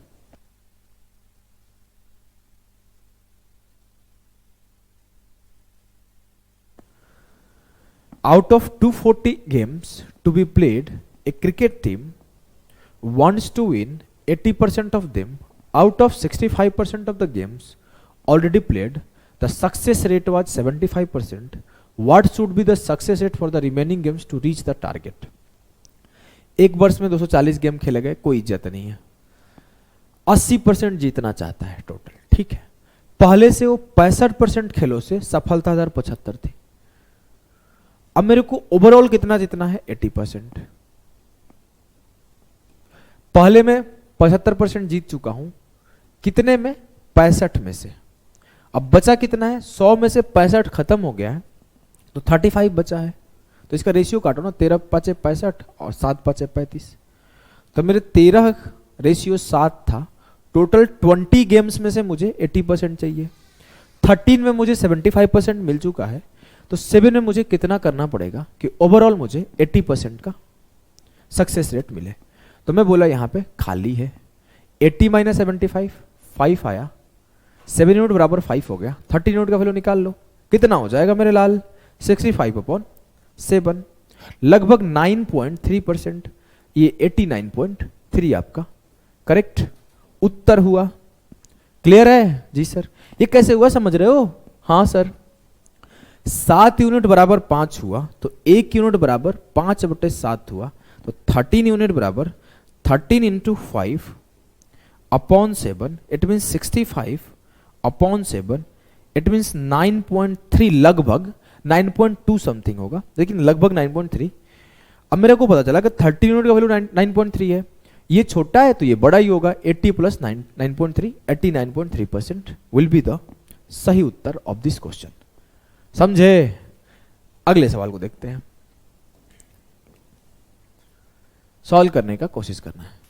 out of 240 games to be played, a cricket team wants to win 80% of them. Out of 65% of the games already played, the success rate was 75%. What should be the success rate for the remaining games to reach the target? एक वर्ष में 240 game खेले गए, कोई इज्जत नहीं है। 80% जीतना चाहता है टोटल, ठीक है। पहले से वो 65% खेलों से सफलता दर 75 थी। अब मेरे को ओवरऑल कितना जीतना है? 80%। पहले मैं 75% जीत चुका हूं, कितने में? 65 में से। अब बचा कितना है? 100 में से 65 खत्म हो गया है, तो 35 बचा है। तो इसका रेशियो काटो ना, 13 5 65 और 7 5 35। तो मेरे 13 रेशियो 7 था। टोटल 20 गेम्स में से मुझे 80% चाहिए। 13 में मुझे 75% मिल चुका है, तो 7 में मुझे कितना करना पड़ेगा कि ओवरऑल मुझे 80% का सक्सेस रेट मिले? तो मैं बोला यहां पे खाली है। 80 माइनस 75, 5 आया। 7 यूनिट बराबर 5 हो गया। 30 यूनिट का वैल्यू निकाल लो, कितना हो जाएगा मेरे लाल? 65/7, लगभग 9.3%। ये 89.3 आपका करेक्ट उत्तर हुआ। क्लियर है जी सर? ये कैसे हुआ समझ रहे हो? हाँ सर। 7 यूनिट बराबर 5 हुआ, तो 1 यूनिट बराबर 5/7 हुआ। तो 13 यूनिट बराबर 13 into 5 upon 7, it means 65 upon 7, it means 9.3, लगभग 9.2 समथिंग होगा, लेकिन लगभग 9.3। अब मेरे को पता चला कि 30 यूनिट का वैल्यू 9.3 है, ये छोटा है तो ये बड़ा ही होगा। 80 प्लस 9.3, 89.3% विल बी द सही उत्तर ऑफ दिस क्वेश्चन। समझे? अगले सवाल को देखते हैं। सॉल्व करने का कोशिश करना है।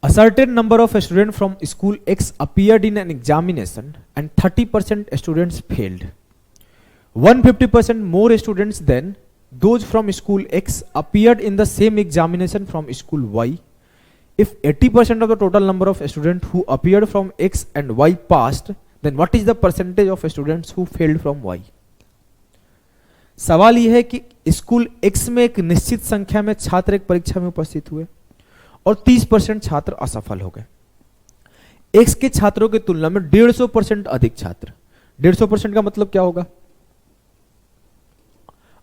A certain number of students from school X appeared in an examination and 30% students failed. 150% more students than those from school X appeared in the same examination from school Y. If 80% of the total number of students who appeared from X and Y passed, then what is the percentage of students who failed from Y? सवाल यह है कि school X में एक निश्चित संख्या में छात्र एक परीक्षा में उपस्थित हुए और 30% छात्र असफल हो गए। X के छात्रों की तुलना में 150% अधिक छात्र। 150% का मतलब क्या होगा?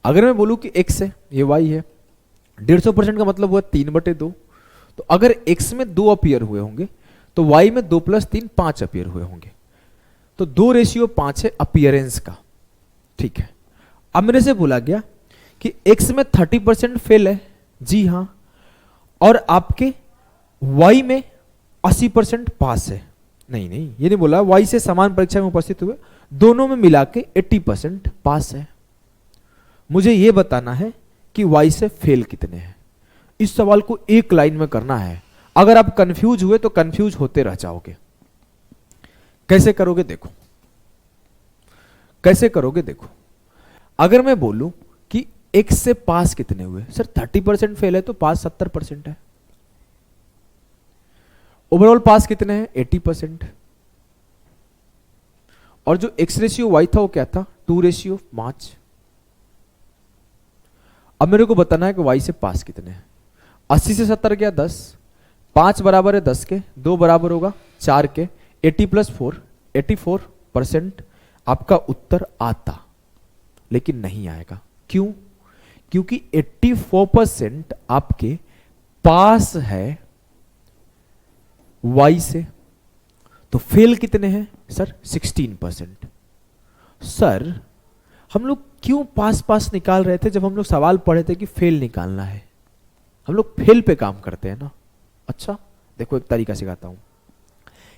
अगर मैं बोलूं कि X है, ये Y है, 150% का मतलब हुआ 3/2। तो अगर X में 2 अपीयर हुए होंगे तो Y में 2 + 3 5 अपीयर हुए होंगे। तो 2:5 है अपीयरेंस का, ठीक है। अब मेरे से बोला गया कि X में 30% फेल है, जी हां, और आपके Y में 80% पास है। नहीं, ये नहीं बोला। Y से समान परीक्षा में उपस्थित हुए, दोनों में मिला के 80% पास है। मुझे यह बताना है कि Y से फेल कितने हैं। इस सवाल को एक लाइन में करना है। अगर आप कंफ्यूज हुए तो कंफ्यूज होते रह जाओगे। कैसे करोगे देखो, कैसे करोगे देखो। अगर मैं बोलूं कि X से पास कितने हुए, सर 30% फेल है तो पास 70% है। ओवरऑल पास कितने हैं? 80%। और जो X रेशियो Y था वो क्या था? 2:5। अब मेरे को बताना है कि Y से पास कितने हैं। 80 से 70 गया 10, 5 बराबर है 10 के, 2 बराबर होगा 4 के, 80 + 4, 84% आपका उत्तर आता, लेकिन नहीं आएगा। क्यों? क्योंकि 84% आपके पास है Y से। तो फेल कितने हैं सर? 16%। सर हम लोग क्यों पास पास निकाल रहे थे जब हम लोग सवाल पढ़े थे कि फेल निकालना है? हम लोग फेल पे काम करते हैं ना। अच्छा देखो, एक तरीका सिखाता हूं।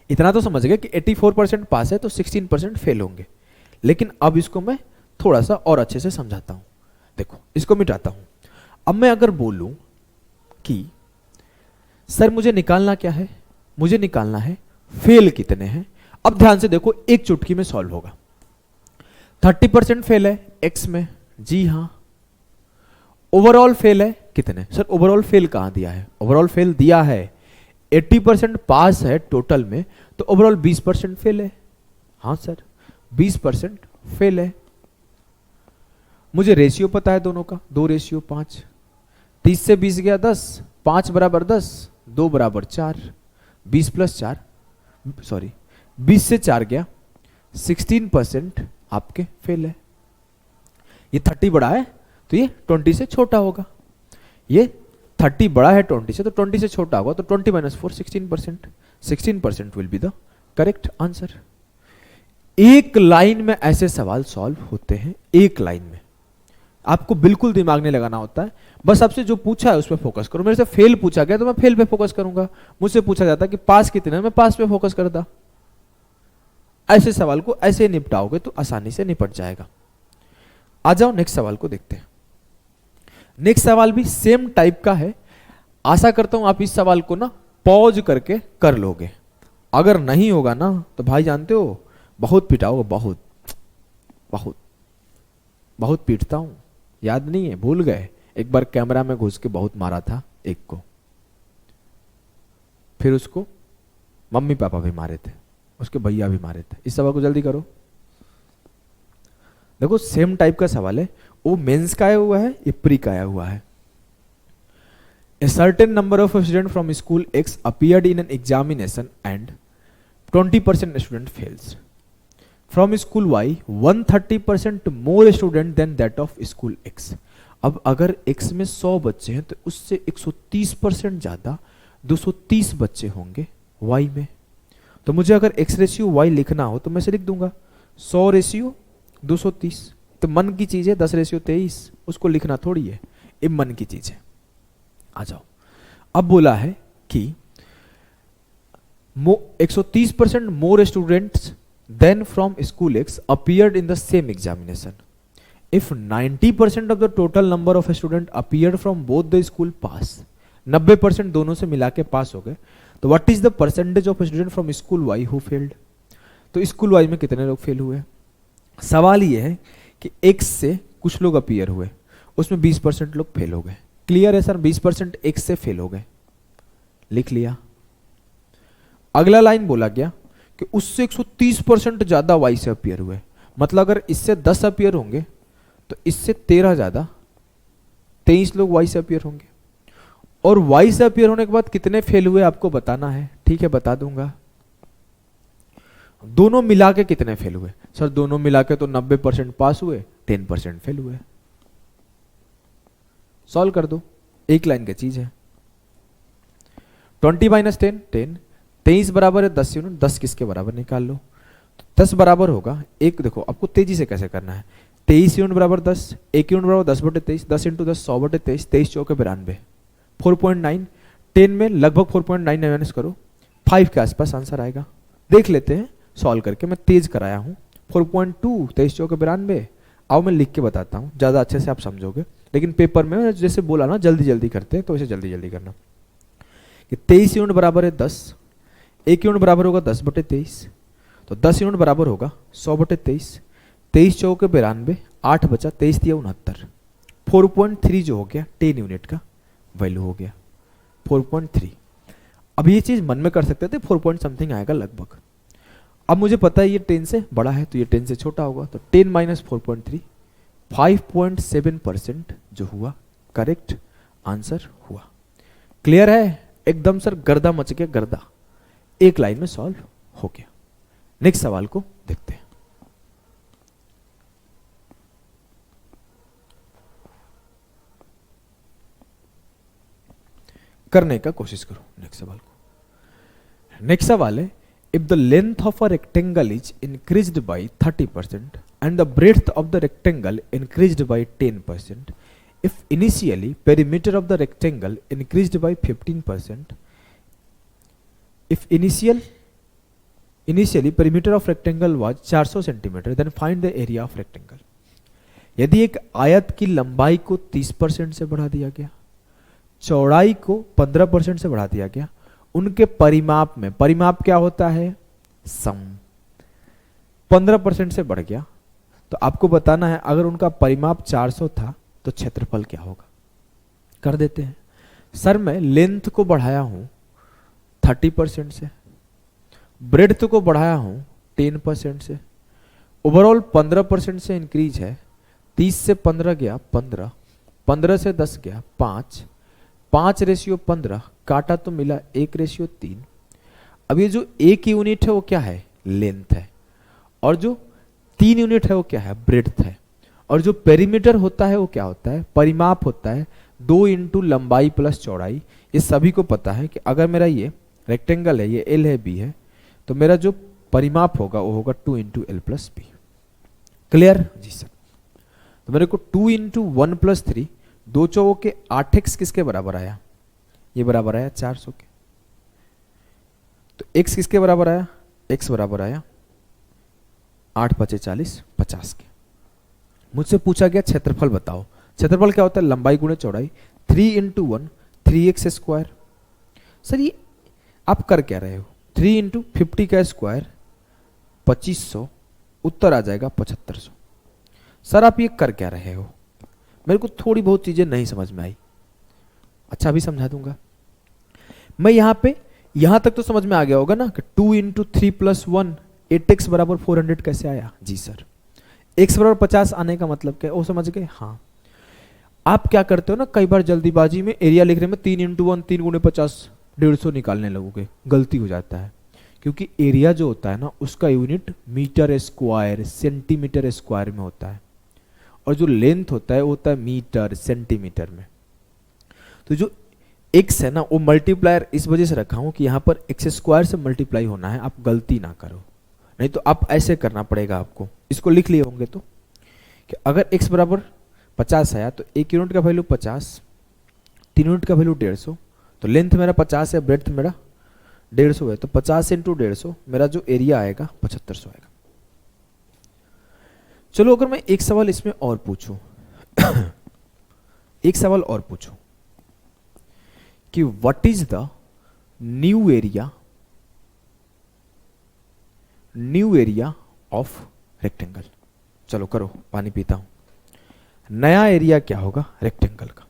इतना तो समझ गए कि 84% पास है तो 16% फेल होंगे, लेकिन अब इसको मैं थोड़ा सा और अच्छे से समझाता हूं। देखो, इसको मिटाता हूं। अब मैं अगर बोलूं कि सर मुझे निकालना क्या है? मुझे निकालना है फेल कितने हैं। अब ध्यान से देखो, एक चुटकी में सॉल्व होगा। 30% फेल है X में, जी हां। ओवरऑल फेल है कितने? सर ओवरऑल फेल कहां दिया है? ओवरऑल फेल दिया है 80% पास है टोटल में, तो ओवरऑल 20% फेल है। हां सर 20% फेल है। मुझे रेशियो पता है दोनों का, 2:5। 30 से 20 गया 10, 5 बराबर 10, 2 बराबर 4, 20 + 4 सॉरी 20 से 4 गया, 16% आपके फेल है। ये 30 बड़ा है तो ये 20 से छोटा होगा, ये 30 बड़ा है 20 से तो 20 से छोटा होगा, तो 20 minus 4 16%, 16% will be the correct answer. एक लाइन में ऐसे सवाल सॉल्व होते हैं, एक लाइन में, आपको बिल्कुल दिमाग नहीं लगाना होता है, बस आपसे जो पूछा है उस पर फोकस करो। मेरे से फेल पूछा गया तो मैं फेल पे फोकस करूंगा, मुझसे पूछा जाता कि पास कितने, मैं पास पे फोकस करता। ऐसे सवाल को ऐसे निपटाओगे तो आसानी से निपट जाएगा। आ जाओ नेक्स्ट सवाल को देखते हैं। नेक्स्ट सवाल भी सेम टाइप का है, आशा करता हूं आप इस सवाल को ना पॉज करके कर लोगे। अगर नहीं होगा ना तो भाई जानते हो बहुत पिटाओगे, बहुत बहुत बहुत पीटता हूं, याद नहीं है, भूल गए, एक बार कैमरा में घुस के बहुत मारा था एक को, फिर उसको मम्मी पापा भी मारे थे, उसके भैया भी मारे थे। इस सवाल को जल्दी करो। देखो सेम टाइप का सवाल है, वो मेंस का आया हुआ है, ये प्री का आया हुआ है। A certain number of students from school X appeared in an examination and 20% student fails. From school Y, 130% more student than that of school X. अब अगर X में 100 बच्चे हैं तो उससे 130% ज्यादा 230 बच्चे होंगे Y में। तो मुझे अगर X रेशियो Y लिखना हो तो मैं से लिख दूंगा 100 रेशियो 230, तो मन की चीज है 10 रेशियो 23, उसको लिखना थोड़ी है, ये मन की चीज है। आ जाओ, अब बोला है कि 130% more students than from school X appeared in the same examination. If 90% of the total number of student appeared from both the school pass, 90% दोनों से मिला के पास हो गए, तो what is the percentage of student from school Y who failed. तो school Y में कितने लोग फेल हुए। सवाल ये है कि एक्स से कुछ लोग अपीयर हुए, उसमें 20% लोग फेल हो गए। क्लियर है सर, 20% एक्स से फेल हो गए, लिख लिया। अगला लाइन बोला गया कि उससे 130% ज्यादा वाई से अपीयर हुए, मतलब अगर इससे 10 अपीयर होंगे तो इससे 13 ज्यादा 23 लोग वाई से अपीयर होंगे। और वाई से अपीयर होने के बाद कितने फेल हुए आपको बताना है, ठीक है बता दूंगा। दोनों मिला के कितने फेल हुए सर, दोनों मिला के तो 90% पास हुए, 10% फेल हुए। सॉल्व कर दो, एक लाइन की चीज है। 20 माइनस 10 10, 23 बराबर है 10 यूनिट, 10 किसके बराबर निकाल लो, 10 बराबर होगा एक, देखो आपको तेजी से कैसे करना है, 23 यूनिट बराबर 10, 1 यूनिट बराबर 10/23, 10 इंटू 10 100/23, 23 चौके 92, 4.9, 10 में लगभग 4.9 माइनस करो, 5 के आसपास आंसर आएगा। देख लेते हैं सॉल्व करके, मैं तेज कराया हूं। 4.2, 23 चौके 92। आओ मैं लिख के बताता हूं, ज्यादा अच्छे से आप समझोगे, लेकिन पेपर में जैसे बोला ना जल्दी जल्दी करते हैं तो इसे जल्दी जल्दी करना। कि 23 यूनिट बराबर है 10, 1 यूनिट बराबर होगा 10/23, तो 10 यूनिट बराबर होगा 100/23, 23 चौके 92, 8 बचा, 23 दिया 69, 4.3 जो हो गया 10 यूनिट का वैल्यू हो गया 4.3। अब ये चीज मन में कर सकते थे, 4 पॉइंट समथिंग आएगा लगभग। अब मुझे पता है ये 10 से बड़ा है तो ये 10 से छोटा होगा, तो 10 माइनस 4.3, 5.7% जो हुआ करेक्ट आंसर हुआ। क्लियर है एकदम सर, गर्दा मच गया गर्दा, एक लाइन में सॉल्व हो गया। नेक्स्ट सवाल को देखते हैं। करने का कोशिश करो नेक्स्ट सवाल को। नेक्स्ट सवाल है, if the length of a rectangle is increased by 30% and the breadth of the rectangle increased by 10%, if initially perimeter of the rectangle increased by 15%, if initially perimeter of rectangle was 400 cm, then find the area of rectangle। यदि एक आयत की लंबाई को 30% से बढ़ा दिया गया, चौड़ाई को 15% से बढ़ा दिया गया, उनके परिमाप में, परिमाप क्या होता है सम, 15% से बढ़ गया, तो आपको बताना है अगर उनका परिमाप 400 था तो क्षेत्रफल क्या होगा। कर देते हैं। सर मैं लेंथ को बढ़ाया हूं 30% से, ब्रेड्थ को बढ़ाया हूं 10% से, ओवरऑल 15% से इंक्रीज है, 30 से 15 गया 15, 15 से 10 गया 5, 5/15, काटा तो मिला 1/3। अब ये जो 1 यूनिट है वो क्या है लेंथ है, और जो 3 यूनिट है वो क्या है ब्रेड्थ है, और जो पेरीमीटर होता है वो क्या होता है, परिमाप होता है 2 इंटू लंबाई प्लस चौड़ाई। ये सभी को पता है कि अगर मेरा ये रेक्टेंगल है, ये एल है, बी है, तो मेरा जो परिमाप होगा वो होगा 2 into L plus B. Clear ji sir. तो मेरे को 2 इंटू 1 प्लस 3, 2 चौकों के 8x किसके बराबर आया, ये बराबर आया 400 के। तो x किसके बराबर आया, x बराबर आया 8 पचे 40, 50 के। मुझसे पूछा गया क्षेत्रफल बताओ। क्षेत्रफल क्या होता है, लंबाई गुणे चौड़ाई। 3 इंटू 1 3x स्क्वायर। सर ये आप कर क्या रहे हो, 3 इंटू 50 का स्क्वायर 2500, उत्तर आ जाएगा 7500। सर आप ये कर क्या रहे हो, मेरे को थोड़ी बहुत चीजें नहीं समझ में आई। अच्छा अभी समझा दूंगा मैं। यहां तक तो समझ में आ गया होगा ना कि 2 इंटू 3 प्लस 1 8x बराबर 400 कैसे आया। जी सर। x बराबर 50 आने का मतलब क्या है, वो समझ गए। हाँ आप क्या करते हो ना, कई बार जल्दीबाजी में एरिया लिखने में 3 इंटू 1 3 गुणे 50 150 निकालने लगोगे, गलती हो जाता है। क्योंकि एरिया जो होता है ना उसका unit metre square centimetre square में होता है, और जो लेंथ होता है वो होता है मीटर सेंटीमीटर में। तो जो x है ना वो मल्टीप्लायर इस वजह से रखा हूं कि यहां पर x स्क्वायर से मल्टीप्लाई होना है, आप गलती ना करो, नहीं तो आप ऐसे करना पड़ेगा आपको। इसको लिख लिए होंगे तो कि अगर x बराबर 50 आया तो 1 यूनिट का वैल्यू 50, 3 यूनिट का वैल्यू 150, तो लेंथ मेरा 50 है, ब्रेड्थ मेरा 150 है, तो 50 इंटू 150 मेरा जो एरिया आएगा 7500 आएगा। चलो अगर मैं एक सवाल इसमें और पूछूं एक सवाल और पूछूं कि what is the new area of rectangle. चलो करो, पानी पीता हूं। नया एरिया क्या होगा रेक्टेंगल का।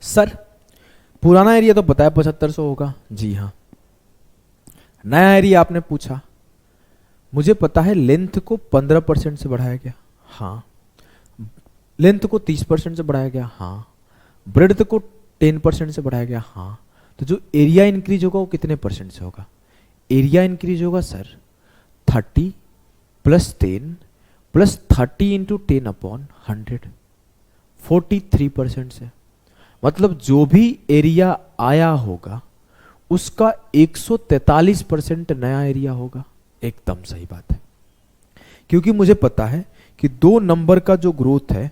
सर पुराना एरिया तो पता है 7500 होगा। जी हाँ। नया एरिया आपने पूछा, मुझे पता है लेंथ को 15% से बढ़ाया गया। हाँ। लेंथ को 30% से बढ़ाया गया। हाँ। ब्रेड्थ को 10% से बढ़ाया गया। हाँ। तो जो एरिया इंक्रीज होगा वो कितने परसेंट से होगा, एरिया इंक्रीज होगा sir 30 plus 10 plus 30 into 10 upon 100, 43% से। मतलब जो भी एरिया आया होगा उसका 143% नया एरिया होगा। एकदम सही बात है, क्योंकि मुझे पता है कि 2 नंबर का जो ग्रोथ है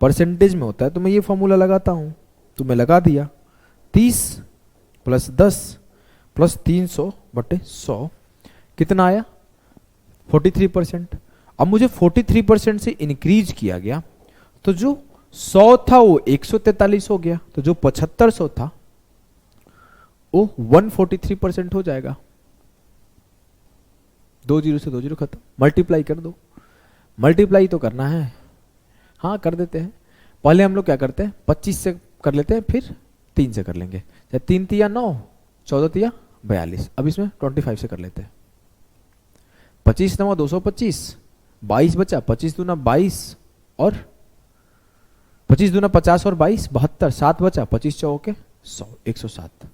परसेंटेज में होता है, तो मैं ये फॉर्मूला लगाता हूं, तो मैं लगा दिया 30 प्लस 10 प्लस 300 बटे 100 कितना आया 43%। अब मुझे 43% से इंक्रीज किया गया, तो जो 100 था वो 143 हो गया, तो जो 7500 था वो 143% हो जाएगा। 2 जीरो से 2 जीरो खत्म, मल्टीप्लाई कर दो। मल्टीप्लाई तो करना है, हाँ कर देते हैं। पहले हम लोग क्या करते हैं 25 से कर लेते हैं, फिर 3 से कर लेंगे। 3 तिया 9, 14 तिया 42। अब इसमें 25 से कर लेते हैं। 25 9 225, 22 बचा, 25 दूना 22 और 25 दूना 50 और 22 72, 7 बचा, 25 चौके 100, 107,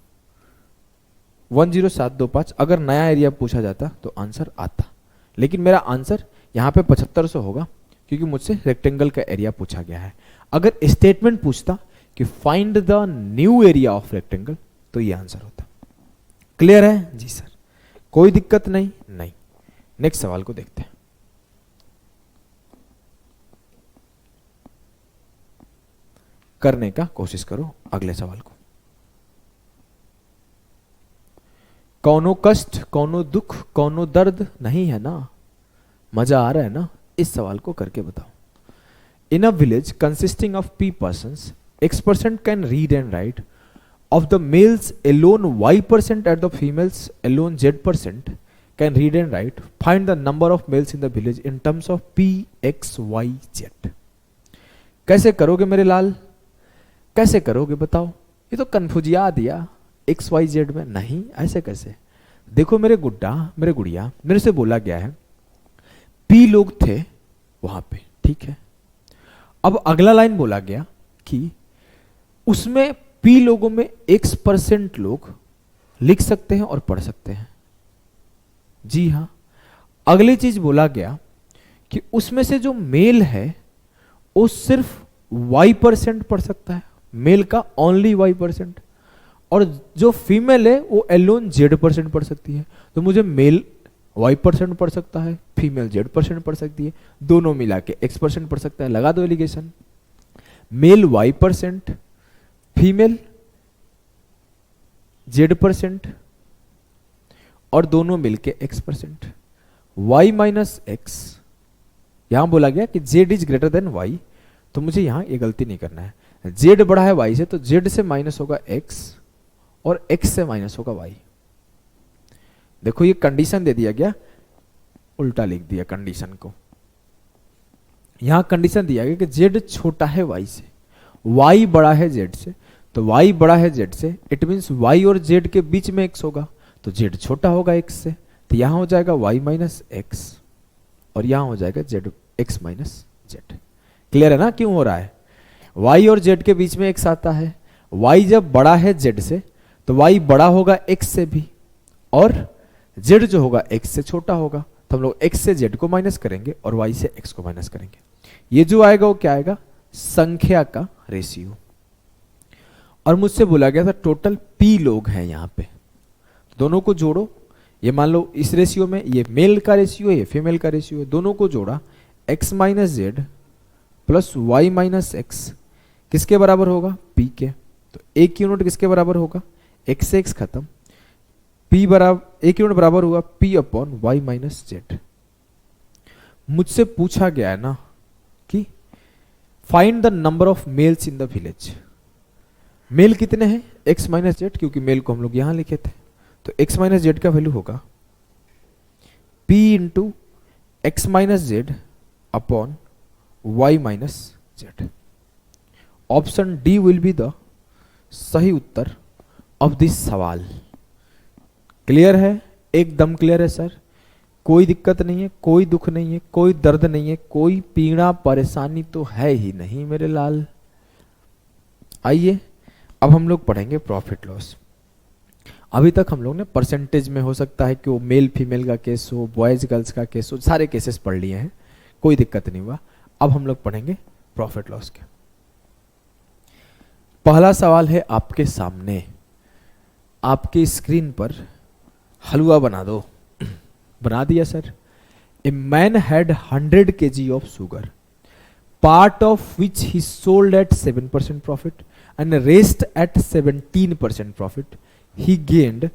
10725। अगर नया एरिया पूछा जाता तो आंसर आता, लेकिन मेरा आंसर यहाँ पे 7500 होगा क्योंकि मुझसे रेक्टेंगल का एरिया पूछा गया है। अगर स्टेटमेंट पूछता कि find the new area of rectangle तो ये आंसर होता। क्लियर है जी सर, कोई दिक्कत नहीं। नेक्स्ट सवाल को देखते हैं। करने का कोशिश करो अगले सवाल को। कौनो कष्ट, कौनो दुख, कौनो दर्द नहीं है ना, मजा आ रहा है ना, इस सवाल को करके बताओ। In a village consisting of p persons, x% can read and write, of the males alone y% and the females alone z% can read and write. Find the number of males in the village in terms of p, x, y, z. कैसे करोगे मेरे लाल, कैसे करोगे बताओ। ये तो कन्फ्यूजिया दिया x y z में, नहीं ऐसे कैसे। देखो मेरे गुड़िया, मेरे से बोला गया है p लोग थे वहां पे, ठीक है। अब अगला लाइन बोला गया कि उसमें पी लोगों में X% लोग लिख सकते हैं और पढ़ सकते हैं। जी हां, अगली चीज बोला गया कि उसमें से जो मेल है वो सिर्फ Y% पढ़ सकता है, मेल का ओनली Y%, और जो फीमेल है वो एलोन Z% पढ़ सकती है। तो मुझे मेल Y% पढ़ सकता है, फीमेल Z% पढ़ सकती है, दोनों मिला के X% पढ़ सकता है। लगा दो alligation, male Y%, female Z% और दोनों मिलके X%। Y माइनस X, यहां बोला गया कि Z is greater than Y, तो मुझे यहां ये गलती नहीं करना है। Z बड़ा है Y से, तो Z से माइनस होगा X और X से माइनस होगा Y। देखो ये कंडीशन दे दिया गया, उल्टा लिख दिया कंडीशन को। यहां कंडीशन दिया गया कि Z छोटा है Y से, Y बड़ा है Z से, तो Y बड़ा है Z से, इट मीन्स Y और Z के बीच में X होगा, तो Z छोटा होगा X से, तो यहां हो जाएगा Y माइनस X और यहां हो जाएगा Z X minus Z। Clear है ना क्यों हो रहा है? Y और Z के बीच में X आता है, Y जब बड़ा है Z से तो Y बड़ा होगा X से भी, और Z जो होगा X से छोटा होगा, तो हम लोग X से Z को माइनस करेंगे और Y से X को माइनस करेंगे। ये जो आएगा वो क्या आएगा? संख्या का रेशियो। और मुझसे बोला गया था टोटल P लोग हैं यहाँ पे, दोनों को जोड़ो। ये मान लो इस रेशियो में ये मेल का रेशियो है, ये फीमेल का रेशियो है, दोनों को जोड़ा, X minus Z plus Y minus X किसके बराबर होगा? P के। तो एक यूनिट किसके बराबर होगा? X से X खत्म, P बराबर एक यूनिट बराबर हुआ P upon Y minus Z। मुझसे पूछा गया है ना कि find the number of males in the village. Male कितने हैं? X माइनस Z, क्योंकि मेल को हम लोग यहां लिखे थे, तो X माइनस Z का वैल्यू होगा P into X minus Z upon Y minus Z। Option D will be the सही उत्तर ऑफ दिस सवाल। क्लियर है? एकदम क्लियर है सर, कोई दिक्कत नहीं है, कोई दुख नहीं है, कोई दर्द नहीं है, कोई पीड़ा परेशानी तो है ही नहीं मेरे लाल। आइए अब हम लोग पढ़ेंगे प्रॉफिट लॉस। अभी तक हम लोग ने परसेंटेज में हो सकता है कि वो मेल फीमेल का केस हो, बॉयज गर्ल्स का केस हो, सारे केसेस पढ़ लिए हैं, कोई दिक्कत नहीं हुआ। अब हम लोग पढ़ेंगे प्रॉफिट लॉस के। पहला सवाल है आपके सामने, आपके स्क्रीन पर हलवा बना दो। बना दिया sir. A man had 100 kg of sugar, part of which he sold eight 7% profit and rest at 17% profit. He gained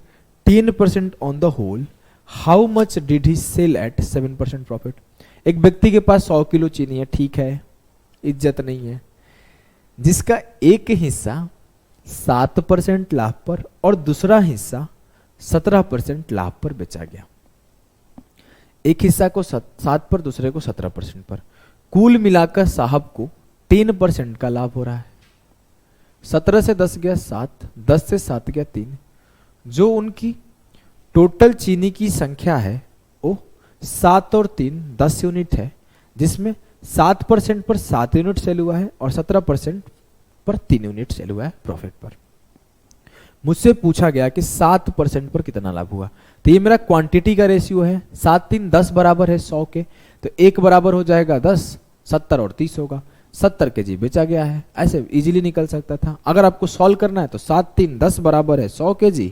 10% on the whole. How much did he sell at 7% profit? एक व्यक्ति के पास 100 kilo चीनी है, ठीक है, इज्जत नहीं है, जिसका एक हिस्सा 7% लाभ पर और दूसरा हिस्सा 17% लाभ पर बेचा गया। एक हिस्सा को 7 पर, दूसरे को 17% पर। कुल मिलाकर साहब को 10% का लाभ हो रहा है। 17 से 10 गया 7, 10 से 7 गया 3। जो उनकी टोटल चीनी की संख्या है वो 7 और 3 10 यूनिट है, जिसमें 7% पर 7 यूनिट सेल हुआ है और 17% पर 3 यूनिट सेल हुआ है प्रॉफिट पर। मुझसे पूछा गया कि 7% पर कितना लाभ हुआ, तो ये मेरा क्वांटिटी का रेशियो है, 7 3 10 बराबर है 100 के, तो एक बराबर हो जाएगा 10, 70 और 30 होगा, 70 kg बेचा गया है। ऐसे इजीली निकल सकता था। अगर आपको सॉल्व करना है तो 7 3 10 बराबर है 100 kg,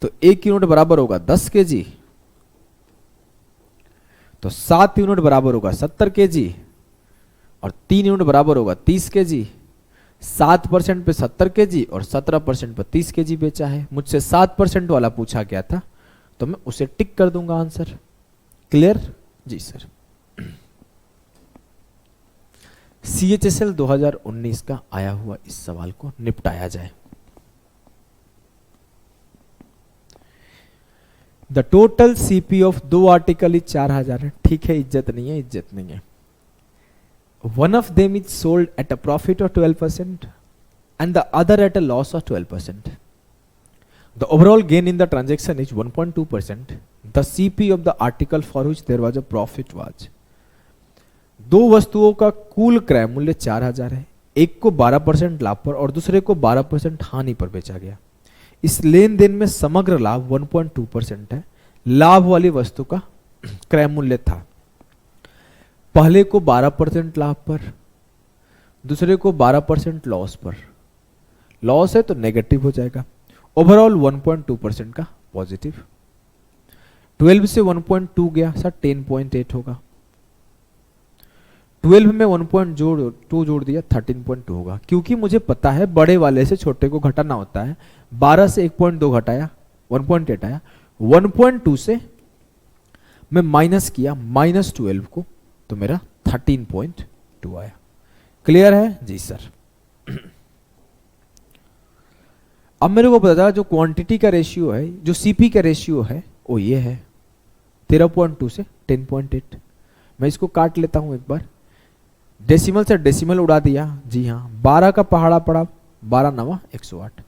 तो एक यूनिट बराबर होगा 10 kg, तो 7 यूनिट बराबर होगा 70 kg और 3 यूनिट बराबर होगा 30 kg। 7% पे 70 kg और 17% पे 30 kg बेचा है। मुझसे 7% वाला पूछा गया था, तो मैं उसे टिक कर दूंगा answer. Clear? Ji sir. CHSL 2019 का आया हुआ इस सवाल को निपटाया जाए। The total CP of 2 article is 4000 है, ठीक है, इज्जत नहीं है, इज्जत नहीं है। One of them is sold at a profit of 12% and the other at a loss of 12%. The overall gain in the transaction is 1.2%. The CP of the article for which there was a profit was. दो वस्तुओं का कुल क्रय मूल्य 4000 है, एक को 12% लाभ पर और दूसरे को 12% हानि पर बेचा गया। इस लेन देन में समग्र लाभ 1.2% है। लाभ वाली वस्तु का क्रय मूल्य था, पहले को 12% लाभ पर, दूसरे को 12% लॉस पर। लॉस है तो नेगेटिव हो जाएगा। ओवरऑल 1.2% का पॉजिटिव। 12 से 1.2 गया सर 10.8 होगा। 12 में 1.2 जोड़ दिया 13.2 होगा, क्योंकि मुझे पता है बड़े वाले से छोटे को घटाना होता है। 12 से 1.2 घटाया 1.8 आया, 1.2 से मैं माइनस किया -12 को, तो मेरा 13.2 आया। क्लियर है जी सर। अब मेरे को पता चला जो क्वांटिटी का रेशियो है, जो सीपी का रेशियो है वो ये है 13.2 से 10.8। मैं इसको काट लेता हूं एक बार, डेसिमल से डेसिमल उड़ा दिया। जी हाँ, 12 का पहाड़ा पड़ा, 12 9 108।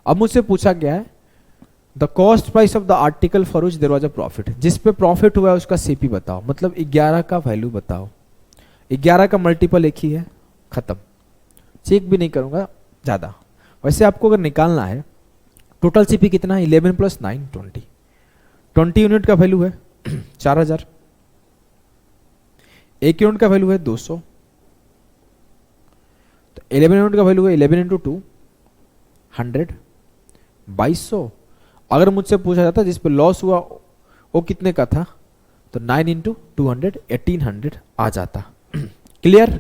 अब मुझसे पूछा गया है the cost price of the article for which there was a profit. जिस पे प्रॉफिट हुआ है उसका सीपी बताओ, मतलब 11 का वैल्यू बताओ। 11 का मल्टीपल एक ही है, खत्म। चेक भी नहीं करूंगा ज्यादा। वैसे आपको अगर निकालना है टोटल सीपी कितना है, 11 + 9 20। 20 यूनिट का वैल्यू है 4000, 1 यूनिट का वैल्यू है 200, तो 11 यूनिट का वैल्यू है 11 × 2 100, 2200। अगर मुझसे पूछा जाता जिस पे लॉस हुआ वो कितने का था, तो 9 × 200 1800 आ जाता। क्लियर,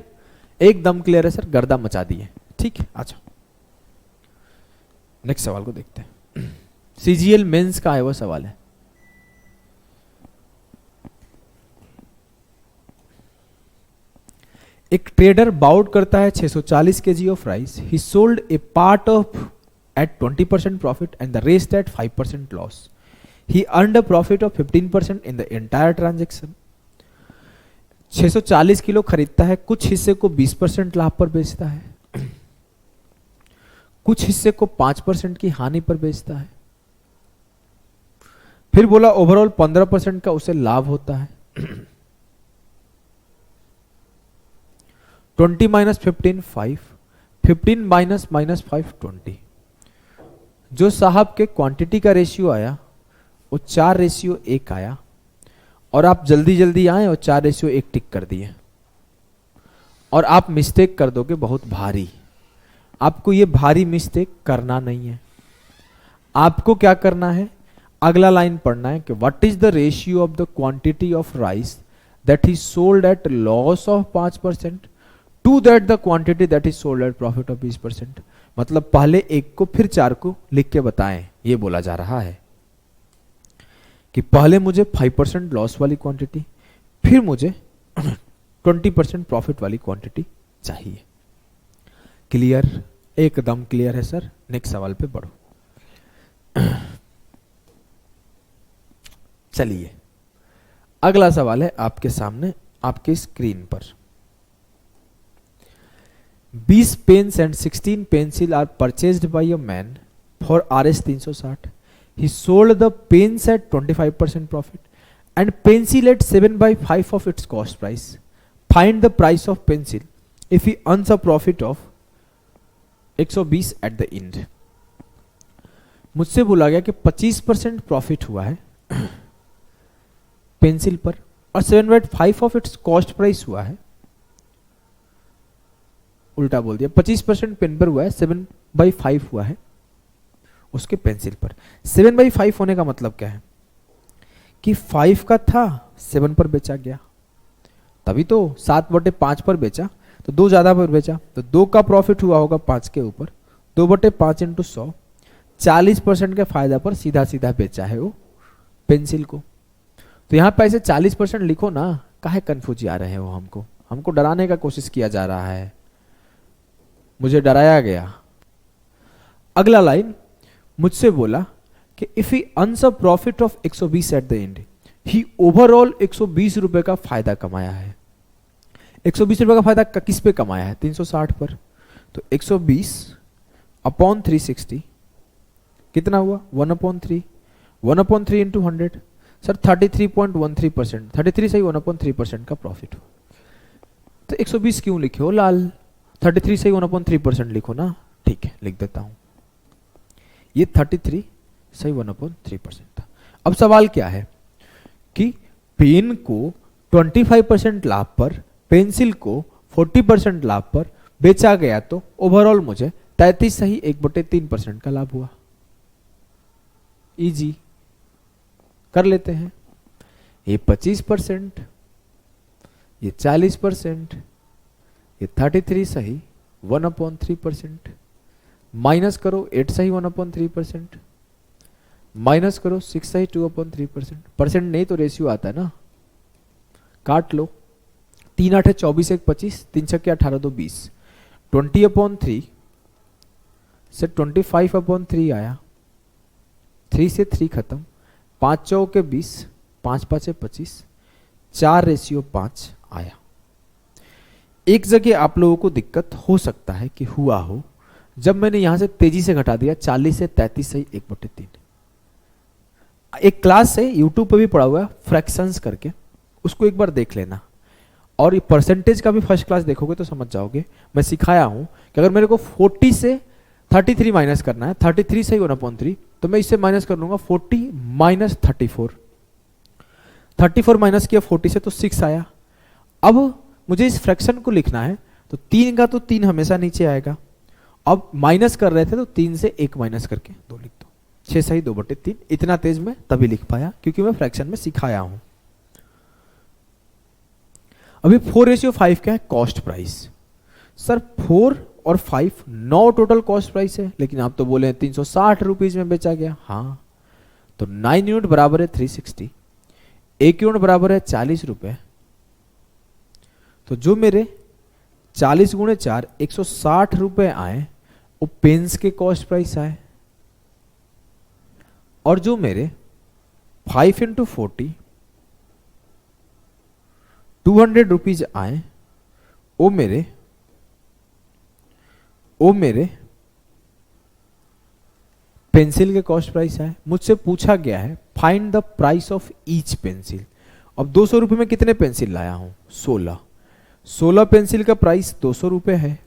एकदम क्लियर है सर, गर्दा मचा दिए। ठीक है, अच्छा नेक्स्ट सवाल को देखते हैं। सीजीएल मेंस का आया हुआ सवाल है। एक ट्रेडर बाउट करता है 640 kg of rice. He sold A part of at 20% profit and the rest at 5% loss. He earned a profit of 15% in the entire transaction. 640 kilo खरीदता है, कुछ हिस्से को 20% लाभ पर बेचता है, कुछ हिस्से को 5% की हानि पर बेचता है। फिर बोला ओवरऑल 15% का उसे लाभ होता है। 20 - 15 5, 15 - -5 20। जो साहब के क्वांटिटी का रेशियो आया वो 4:1 आया, और आप जल्दी जल्दी आए और 4:1 टिक कर दिए, और आप मिस्टेक कर दोगे बहुत भारी। आपको ये भारी मिस्टेक करना नहीं है। आपको क्या करना है, अगला लाइन पढ़ना है कि what is the ratio of the quantity of rice that he sold at loss of 5% to that the quantity that is sold at profit of 20%। मतलब पहले 1 को फिर 4 को लिख के बताएं, ये बोला जा रहा है कि पहले मुझे 5% लॉस वाली क्वांटिटी, फिर मुझे 20% प्रॉफिट वाली क्वांटिटी चाहिए। क्लियर, एकदम क्लियर है सर। नेक्स्ट सवाल पे बढ़ो। चलिए अगला सवाल है आपके सामने, आपके स्क्रीन पर। 20 pens and 16 pencil are purchased by a man for Rs 360. He sold the pens at 25% profit and pencil at 7/5 of its cost price. Find the price of pencil if he earns a profit of 120 at the end. मुझसे बोला गया कि 25% profit हुआ है pencil पर और 7/5 of its cost price हुआ है। उल्टा बोल दिया, 25% पेन पर हुआ है, 7/5 हुआ है उसके पेंसिल पर। 7/5 होने का मतलब क्या है कि 5 का था 7 पर बेचा गया, तभी तो 7/5 पर बेचा, तो 2 ज्यादा पर बेचा, तो 2 का प्रॉफिट हुआ होगा 5 के ऊपर। 2/5 × 100, 40% के फायदा पर सीधा सीधा बेचा है वो पेंसिल को। तो यहां पे ऐसे 40% लिखो ना, काहे कंफ्यूज आ रहे हो, हमको डराने का कोशिश किया जा रहा है, मुझे डराया गया। अगला लाइन मुझसे बोला कि if he earns a profit of 120 at the end, he overall 120 रुपए का फायदा कमाया है। 120 रुपए का फायदा किस पे कमाया है, 360 पर। तो 120 अपॉन 360 कितना हुआ, 1/3, 1/3 इंटू 100 सर 33.13%, 33 सही 1/3% का प्रॉफिट हुआ। तो 120 क्यों लिखे हो लाल? 33 सही 1/3% लिखो ना। ठीक है, लिख देता हूं। ये 33 सही 1/3% था। अब सवाल क्या है कि पेन को 25% लाभ पर, पेंसिल को 40% लाभ पर बेचा गया तो ओवरऑल मुझे 33 सही 1/3% का लाभ हुआ। इजी कर लेते हैं। ये 25%, ये 40%, ये 33 सही 1/3%, माइनस करो 8 सही 1/3%, माइनस करो 6 सही 2/3%। परसेंट नहीं तो रेशियो आता है ना, काट लो। 3 8 24 1 25, 3 6 18 2 20, 20/3 से 25/3 आया। 3 से 3 खत्म, 5 चौके 20, 5 5 25, 4:5 आया। एक जगह आप लोगों को दिक्कत हो सकता है कि हुआ हो, जब मैंने यहां से तेजी से घटा दिया 40 से 33 सही 1/3। एक क्लास है यूट्यूब पे भी पढ़ा हुआ है फ्रैक्शंस करके, उसको एक बार देख लेना। और ये परसेंटेज का भी फर्स्ट क्लास देखोगे तो समझ जाओगे। मैं सिखाया हूं कि अगर मेरे को 40 से 33 माइनस करना है, 33 सही 1/3, तो मैं इससे माइनस कर लूंगा 40 माइनस 34। 34 माइनस किया 40 से तो 6 आया। अब मुझे इस फ्रैक्शन को लिखना है तो 3 का तो 3 हमेशा नीचे आएगा। अब माइनस कर रहे थे तो 3 से 1 माइनस करके 2 लिख दो। 6 सही 2/3। इतना तेज मैं तभी लिख पाया क्योंकि मैं फ्रैक्शन में सिखाया हूं। अभी 4:5 क्या है? Cost price. सर 4 और 5 9 टोटल कॉस्ट प्राइस है, लेकिन आप तो बोले 360 रुपीज में बेचा गया। हाँ, तो 9 यूनिट बराबर है 360, 1 यूनिट बराबर है 40 रुपए। तो जो मेरे 40 गुणे 4 160 रुपए आए वो पेन्स के कॉस्ट प्राइस आए, और जो मेरे 5 × 40 200 रुपीज आए वो मेरे पेंसिल के कॉस्ट प्राइस आए। मुझसे पूछा गया है find the price of each pencil. अब 200 रुपए में कितने पेंसिल लाया हूं? 16 पेंसिल का प्राइस 200 रुपए है,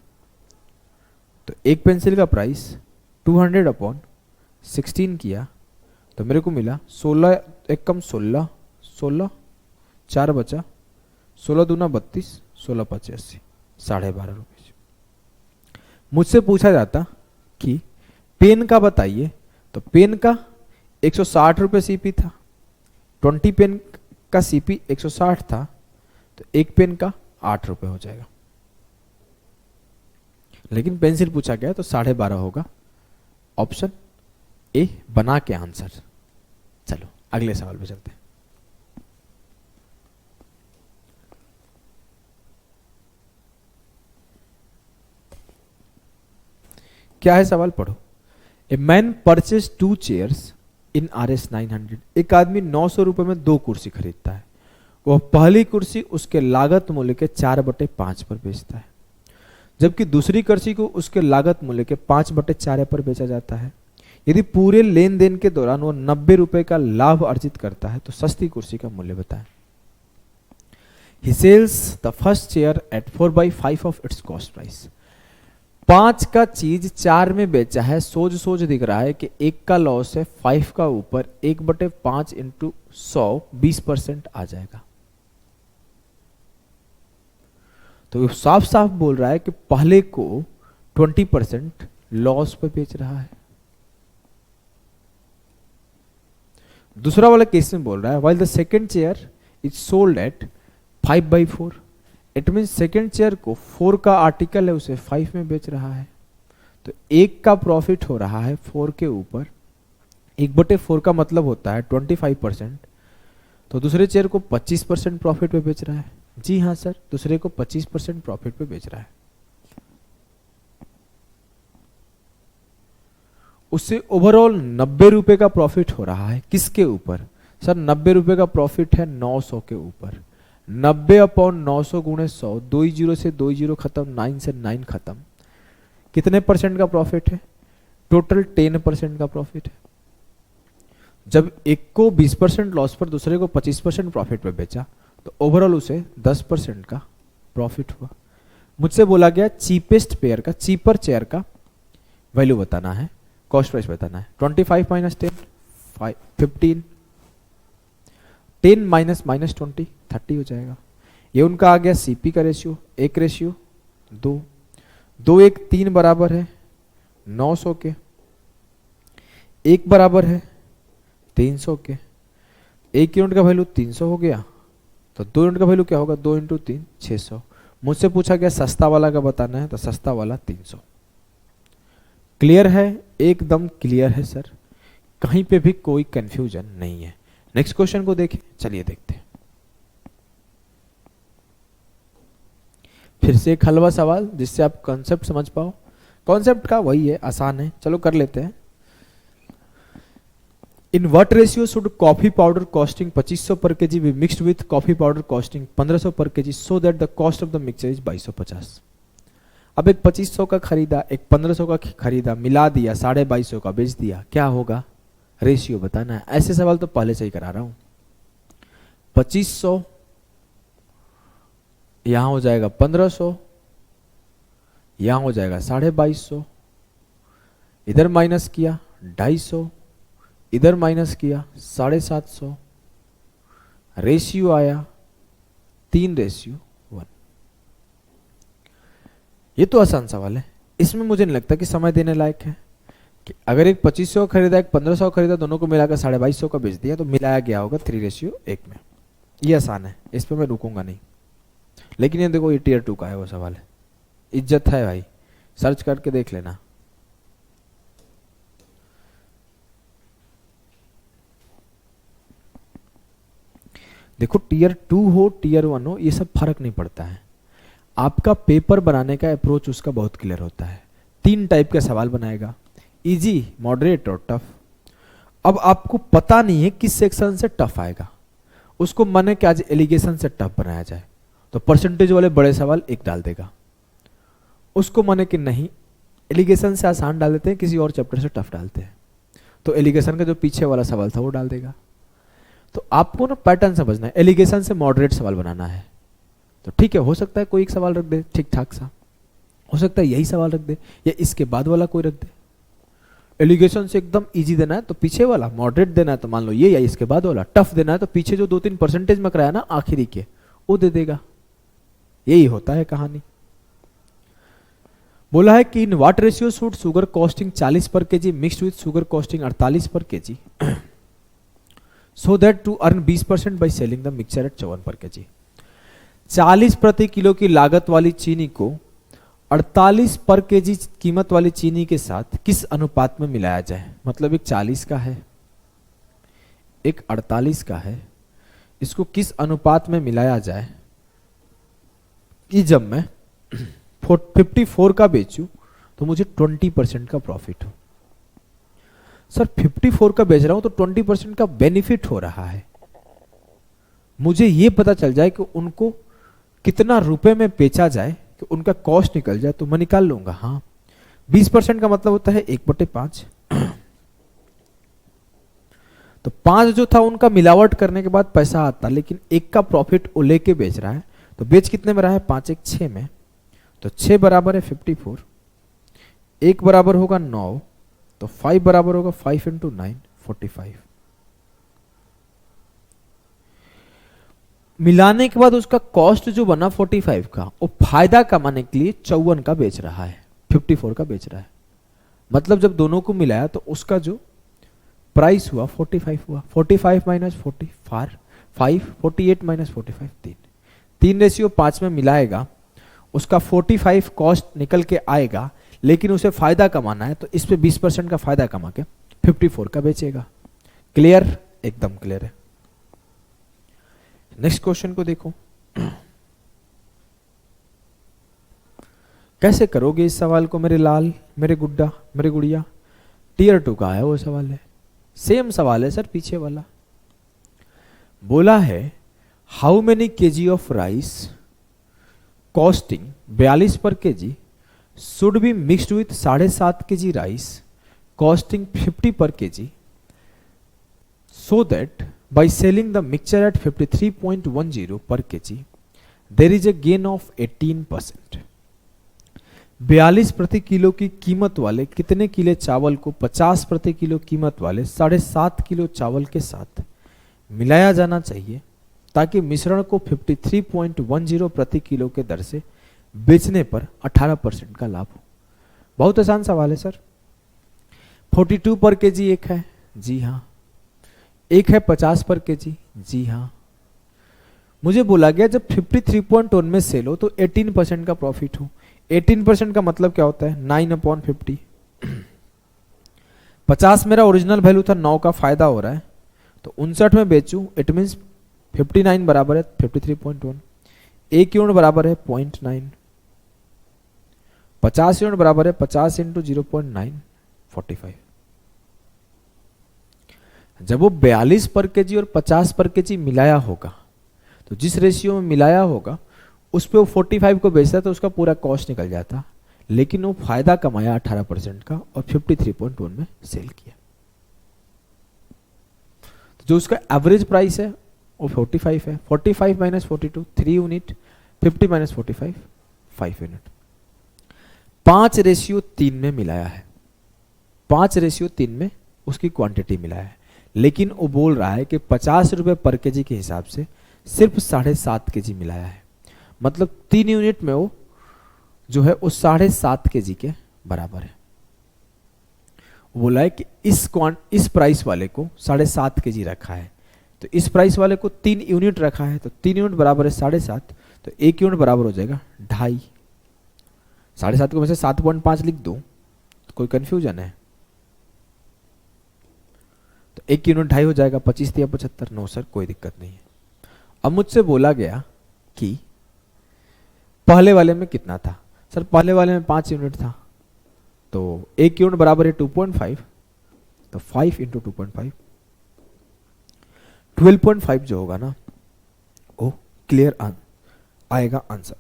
तो एक पेंसिल का प्राइस 200/16 किया तो मेरे को मिला 16 एक कम 16 16 4 बचा 16 दूना 32 16 5 80 12.5 रुपये। मुझसे पूछा जाता कि पेन का बताइए, तो पेन का 160 रुपये सीपी था, 20 पेन का सीपी 160 था, तो एक पेन का 8 रुपये हो जाएगा। लेकिन पेंसिल पूछा गया तो 12.5 होगा। ऑप्शन ए बना के आंसर। चलो अगले सवाल पे चलते हैं। क्या है सवाल? पढ़ो। A man purchase 2 chairs in RS 900। एक आदमी 900 रुपए में 2 कुर्सी खरीदता है। वह पहली कुर्सी उसके लागत मूल्य के 4/5 पर बेचता है, जबकि दूसरी कुर्सी को उसके लागत मूल्य के 5/4 पर बेचा जाता है। यदि पूरे लेन देन के दौरान वह 90 रुपए का लाभ अर्जित करता है तो सस्ती कुर्सी का मूल्य बताएं। He sells the first chair at 4/5 of its cost price। 5 का चीज 4 में बेचा है, सोच सोच दिख रहा है कि 1 का लॉस है, 5 का ऊपर 1/5 × 100 20% आ जाएगा। तो साफ साफ बोल रहा है कि पहले को 20% लॉस पे बेच रहा है। दूसरा वाला केस में बोल रहा है while the second chair is sold at 5/4। It mean second chair को 4 का आर्टिकल है उसे 5 में बेच रहा है, तो 1 का प्रॉफिट हो रहा है 4 के ऊपर। 1/4 का मतलब होता है 25%, तो दूसरे चेयर को 25% प्रॉफिट पे बेच रहा है। जी हाँ सर, दूसरे को 25% प्रॉफिट पे बेच रहा है। उससे ओवरऑल 90 रुपए का प्रॉफिट हो रहा है। किसके ऊपर? सर 90 रुपए का प्रॉफिट है 900 के ऊपर। 90/900 गुणे 100, 2 0 से 2 0 खत्म, 9 से 9 खत्म। कितने परसेंट का प्रॉफिट है? टोटल 10% का प्रॉफिट है। जब एक को 20% लॉस पर दूसरे को 25% प्रॉफिट पे बेचा तो ओवरऑल उसे 10% का प्रॉफिट हुआ। मुझसे बोला गया चीपेस्ट पेयर का, चीपर चेयर का वैल्यू बताना है, कॉस्ट प्राइस बताना है। 25 माइनस 10 15, 10 माइनस माइनस 20 30 हो जाएगा। ये उनका आ गया सीपी का रेशियो, 1:2, 2 1 3 बराबर है 900 के, 1 बराबर है 300 के। 1 यूनिट का वैल्यू 300 हो गया, तो 2 यूनिट का वैल्यू क्या होगा, 2 × 3 600। मुझसे पूछा गया सस्ता वाला का बताना है, तो सस्ता वाला 300। क्लियर है, एकदम क्लियर है सर, कहीं पे भी कोई कंफ्यूजन नहीं है। नेक्स्ट क्वेश्चन को देखें, चलिए देखते हैं। फिर से एक हलवा सवाल जिससे आप कॉन्सेप्ट समझ पाओ। कॉन्सेप्ट का वही है, आसान है, चलो कर लेते हैं। इन what ratio should coffee powder costing 2500 पर KG B mixed with coffee powder costing 1500 पर KG so that the cost of the mixture is 2250। अब एक 2500 का खरीदा, एक 1500 का खरीदा, मिला दिया, 2250 का बेच दिया, क्या होगा, रेशियो बताना है। ऐसे सवाल तो पहले से ही करा रहा हूं। 2500 यहां हो जाएगा 1500, यहां हो जाएगा 2250, इधर माइनस किया 250, इधर माइनस किया 750, रेशियो आया 3:1। ये तो आसान सवाल है, इसमें मुझे नहीं लगता कि समय देने लायक है कि अगर एक 2500 खरीदा, एक 1500 खरीदा, दोनों को मिलाकर 2250 का बेच दिया, तो मिलाया गया होगा 3:1 में। ये आसान है, इस पर मैं रुकूंगा नहीं। लेकिन ये देखो, ये टियर 2 का है वो सवाल है, इज्जत है भाई, सर्च करके देख लेना। देखो टियर 2 हो टियर 1 हो, ये सब फर्क नहीं पड़ता है। आपका पेपर बनाने का अप्रोच उसका बहुत क्लियर होता है। 3 टाइप के सवाल बनाएगा, इजी, मॉडरेट और टफ। अब आपको पता नहीं है किस सेक्शन से टफ आएगा, उसको मन कि आज एलिगेशन से टफ बनाया जाए, तो परसेंटेज वाले बड़े सवाल एक डाल देगा। उसको मन कि नहीं, एलिगेशन से आसान डाल देते हैं, किसी और चैप्टर से टफ डालते हैं, तो एलिगेशन का जो पीछे वाला सवाल था वो डाल देगा। तो आपको ना पैटर्न समझना है, एलिगेशन से मॉडरेट सवाल बनाना है। तो ठीक है, हो सकता है कोई एक सवाल रख दे ठीक ठाक सा, हो सकता है यही सवाल रख दे, या इसके बाद वाला कोई रख दे। एलिगेशन से एकदम इजी देना है तो पीछे वाला, मॉडरेट देना है तो मान लो ये, या इसके बाद वाला, टफ देना है तो पीछे जो 2-3 परसेंटेज में कराया ना आखिरी के, वो दे देगा। यही होता है कहानी। बोला है कि in what ratio should sugar costing 40 per KG mixed with sugar costing 48 per KG so that to earn 20% by selling the mixture at 54 per KG. 40 प्रति किलो की लागत वाली चीनी को 48 पर केजी कीमत वाली चीनी के साथ किस अनुपात में मिलाया जाए। मतलब एक 40 का है, एक 48 का है, इसको किस अनुपात में मिलाया जाए कि जब मैं 54 का बेचूं तो मुझे 20% का प्रॉफिट हो। सर 54 का बेच रहा हूं तो 20% का बेनिफिट हो रहा है, मुझे यह पता चल जाए कि उनको कितना रुपए में बेचा जाए कि उनका कॉस्ट निकल जाए तो मैं निकाल लूंगा। हाँ 20% का मतलब होता है 1/5। तो 5 जो था उनका मिलावट करने के बाद पैसा आता, लेकिन 1 का प्रॉफिट वो लेके बेच रहा है, तो बेच कितने में रहा है, 5 1 6 में, तो 6 बराबर है 54, 1 बराबर होगा 9, तो 5 बराबर होगा 5 × 9 45। मिलाने के बाद उसका कॉस्ट जो बना 45 का, वो फायदा कमाने के लिए 54 का बेच रहा है, 54 का बेच रहा है। मतलब जब दोनों को मिलाया तो उसका जो प्राइस हुआ 45 हुआ। 45 माइनस 45 48 माइनस 45 3:5 में मिलाएगा, उसका 45 कॉस्ट निकल के आएगा, लेकिन उसे फायदा कमाना है तो इस पे 20% का फायदा कमा के 54 का बेचेगा। क्लियर, एकदम क्लियर है। नेक्स्ट क्वेश्चन को देखो, कैसे करोगे इस सवाल को मेरे लाल, मेरे गुड्डा, मेरे गुड़िया। टियर 2 का है वो सवाल है, सेम सवाल है सर पीछे वाला। बोला है how many KG of rice costing 42 पर KG should be mixed with 7.5 KG rice costing 50 पर KG so that by selling the mixture at 53.10 per kg there is a gain of 18%। 42 प्रति kilo की कीमत वाले कितने किलो चावल को 50 प्रति किलो कीमत वाले 7.5 किलो चावल के साथ मिलाया जाना चाहिए ताकि मिश्रण को 53.10 प्रति किलो के दर से बेचने पर 18% का लाभ हो। बहुत आसान सवाल है सर। 42 पर केजी एक है, जी हाँ। एक है 50 पर केजी, जी हाँ। मुझे बोला गया जब 53.1 में सेल हो तो 18% का प्रॉफिट हो। 18% का मतलब क्या होता है? 9/50। 50 मेरा ओरिजिनल वैल्यू था, 9 का फायदा हो रहा है तो 59 में बेचूं, इट मीन्स 59 बराबर है 53.1। एक यूनिट बराबर है 0.9। 50 यूनिट बराबर है 50 इंटू 0.9, 45। जब वो 42 पर केजी और 50 पर केजी मिलाया होगा तो जिस रेशियो में मिलाया होगा उस पे वो 45 को बेचता तो उसका पूरा कॉस्ट निकल जाता, लेकिन वो फायदा कमाया 18% का और 53.1 में सेल किया। तो जो उसका एवरेज प्राइस है वो 45 है। 45 माइनस 42, 3 यूनिट। 50 minus 45, 5 unit. 5:3 में मिलाया है। 5:3 में उसकी क्वांटिटी मिलाया है, लेकिन वो बोल रहा है कि 50 रुपए पर केजी के हिसाब से सिर्फ 7.5 केजी मिलाया है। मतलब 3 यूनिट में वो जो है वो 7.5 केजी के बराबर है। वो बोला है कि इस प्राइस वाले को 7.5 केजी रखा है, तो इस प्राइस वाले को 3 यूनिट रखा है, तो 3 यूनिट बराबर है 7.5, तो 1 यूनिट बराबर हो जाएगा 2.5। 7.5 को वैसे 7.5 लिख दूं तो कोई कंफ्यूजन है? तो 1 यूनिट 2.5 हो जाएगा, 25 या 75। नो सर, कोई दिक्कत नहीं है। अब मुझसे बोला गया कि पहले वाले में कितना था? सर पहले वाले में 5 यूनिट था, तो 1 यूनिट बराबर है 2.5, तो 5 इंटू 2.5, 12.5 जो होगा ना वो क्लियर आएगा आंसर।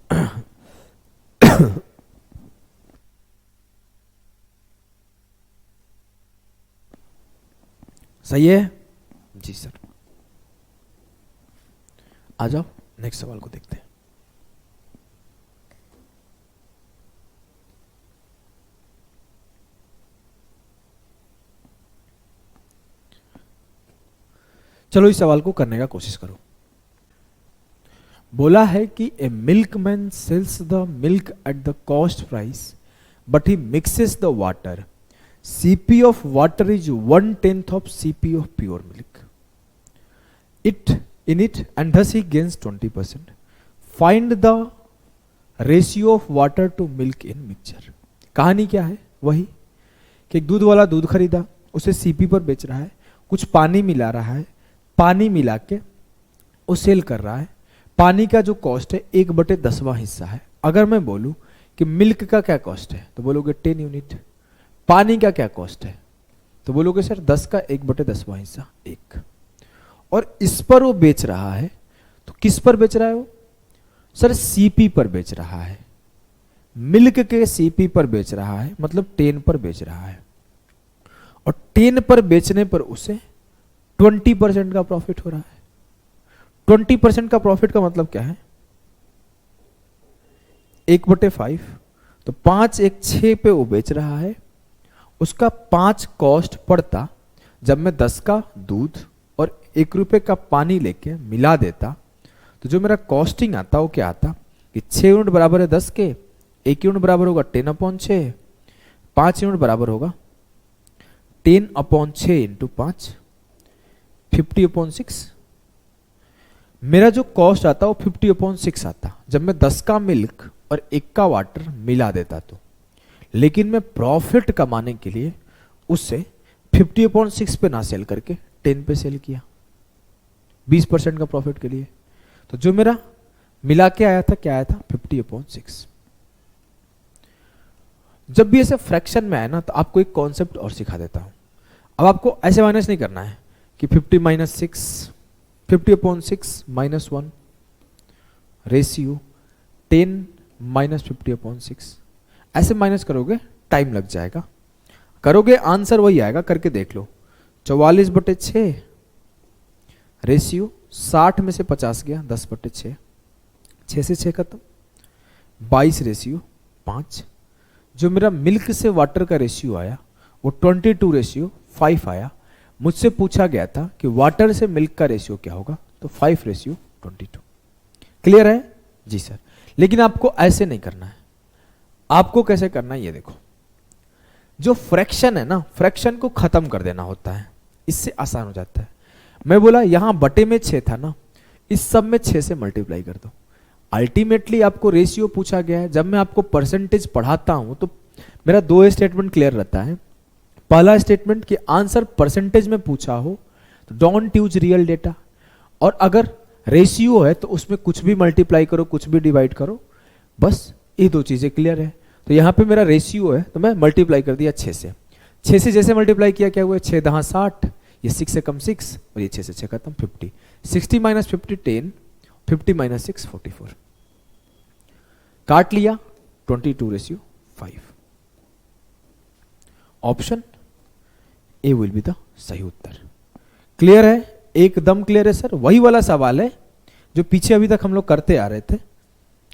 सही है जी सर। आ जाओ नेक्स्ट सवाल को देखते हैं। चलो इस सवाल को करने का कोशिश करो। बोला है कि a milkman sells the milk at the cost price but he mixes the water. CP of water is 1/10 of CP of pure milk. In it and thus he gains 20%. Find the ratio of water to milk in mixture. कहानी क्या है? वही कि एक दूध वाला दूध खरीदा, उसे CP पर बेच रहा है, कुछ पानी मिला रहा है, पानी मिला के वो सेल कर रहा है। पानी का जो कॉस्ट है 1/10वां हिस्सा है। अगर मैं बोलूं कि मिल्क का क्या कॉस्ट है तो बोलोगे 10 यूनिट। पानी का क्या कॉस्ट है तो बोलोगे सर 10 का 1/10वां हिस्सा 1। और इस पर वो बेच रहा है, तो किस पर बेच रहा है वो? सर CP पर बेच रहा है। मिल्क के CP पर बेच रहा है, मतलब 10 पर बेच रहा है। और 10 पर बेचने पर उसे 20% का प्रॉफिट हो रहा है। 20% का प्रॉफिट का मतलब क्या है? 1/5, तो 5 1 6 पे वो बेच रहा है। उसका 5 कॉस्ट पड़ता जब मैं 10 का दूध और 1 रुपए का पानी लेके मिला देता, तो जो मेरा कॉस्टिंग आता वो क्या आता कि 6 यूनिट बराबर है 10 के, 1 यूनिट बराबर होगा 10/6, 5 यूनिट बराबर होगा 10/6 इंटू 5, 50/6। मेरा जो कॉस्ट आता वो 50/6 आता जब मैं 10 का मिल्क और 1 का वाटर मिला देता तो। लेकिन मैं प्रॉफिट कमाने के लिए उससे 50/6 पे ना सेल करके 10 पे सेल किया, 20% का प्रॉफिट के लिए। तो जो मेरा मिला के आया था क्या आया था? 50/6। जब भी ऐसे फ्रैक्शन में आए ना तो आपको एक कॉन्सेप्ट और सिखा देता हूं। अब आपको ऐसे माइनस नहीं करना है कि 50 - 6, 50/6 -1 रेशियो 10 - 50/6। ऐसे माइनस करोगे टाइम लग जाएगा, करोगे आंसर वही आएगा, करके देख लो। 44/6 रेशियो 60 में से 50 गया 10/6, 6 से 6 खत्म, 22:5। जो मेरा मिल्क से वाटर का रेशियो आया वो 22:5 आया। मुझसे पूछा गया था कि वाटर से मिल्क का रेशियो क्या होगा, तो 5:22। क्लियर है जी सर। लेकिन आपको ऐसे नहीं करना है, आपको कैसे करना है ये देखो। जो फ्रैक्शन है ना, फ्रैक्शन को खत्म कर देना होता है, इससे आसान हो जाता है। मैं बोला यहां बटे में 6 था ना, इस सब में 6 से मल्टीप्लाई कर दो। अल्टीमेटली आपको रेशियो पूछा गया है। जब मैं आपको परसेंटेज पढ़ाता हूं तो मेरा 2 स्टेटमेंट क्लियर रहता है। पहला स्टेटमेंट कि आंसर परसेंटेज में पूछा हो तो डोंट यूज रियल डेटा, और अगर रेशियो है तो उसमें कुछ भी मल्टीप्लाई करो, कुछ भी डिवाइड करो, बस ये 2 चीजें क्लियर है। तो यहां पे मेरा रेशियो है तो मैं मल्टीप्लाई कर दिया 6 से। 6 से जैसे मल्टीप्लाई किया क्या हुआ, 6 10 60, ये 6 से कम 6, और ये 6 से 6 खत्म 50। 60 - 50 10, 50 - 6 44। काट लिया 22:5। Option A will be the सही उत्तर। क्लियर है, एकदम क्लियर है सर। वही वाला सवाल है जो पीछे अभी तक हम लोग करते आ रहे थे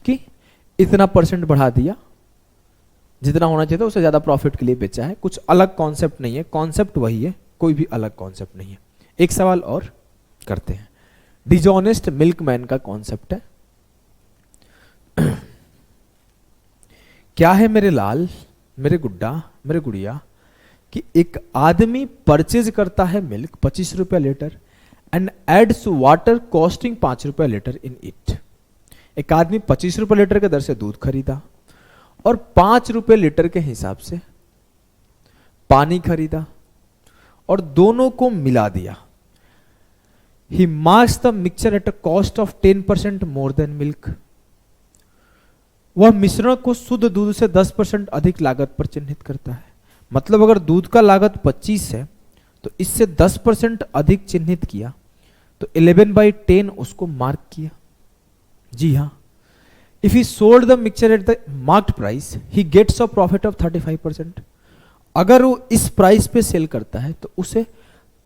कि इतना परसेंट बढ़ा दिया, जितना होना चाहिए था उससे ज्यादा प्रॉफिट के लिए बेचा है। कुछ अलग कॉन्सेप्ट नहीं है, कॉन्सेप्ट वही है, कोई भी अलग कॉन्सेप्ट नहीं है। एक सवाल और करते हैं। डिजॉनेस्ट मिल्कमैन का कॉन्सेप्ट है। क्या है मेरे लाल, मेरे गुड्डा, मेरे गुड़िया, कि एक आदमी परचेज करता है मिल्क 25 रुपया litre and adds water costing 5 रुपया लीटर इन इट। एक आदमी 25 रुपये लीटर के दर से दूध खरीदा और 5 रुपये लीटर के हिसाब से पानी खरीदा और दोनों को मिला दिया। He marks the mixture at a cost of 10% more than milk. वह मिश्रण को शुद्ध दूध से 10% अधिक लागत पर चिन्हित करता है। मतलब अगर दूध का लागत 25 है तो इससे 10% अधिक चिन्हित किया तो 11/10 उसको मार्क किया। जी हाँ, if he sold the mixture at the marked price he gets a profit of 35%। अगर वो इस प्राइस पे सेल करता है तो उसे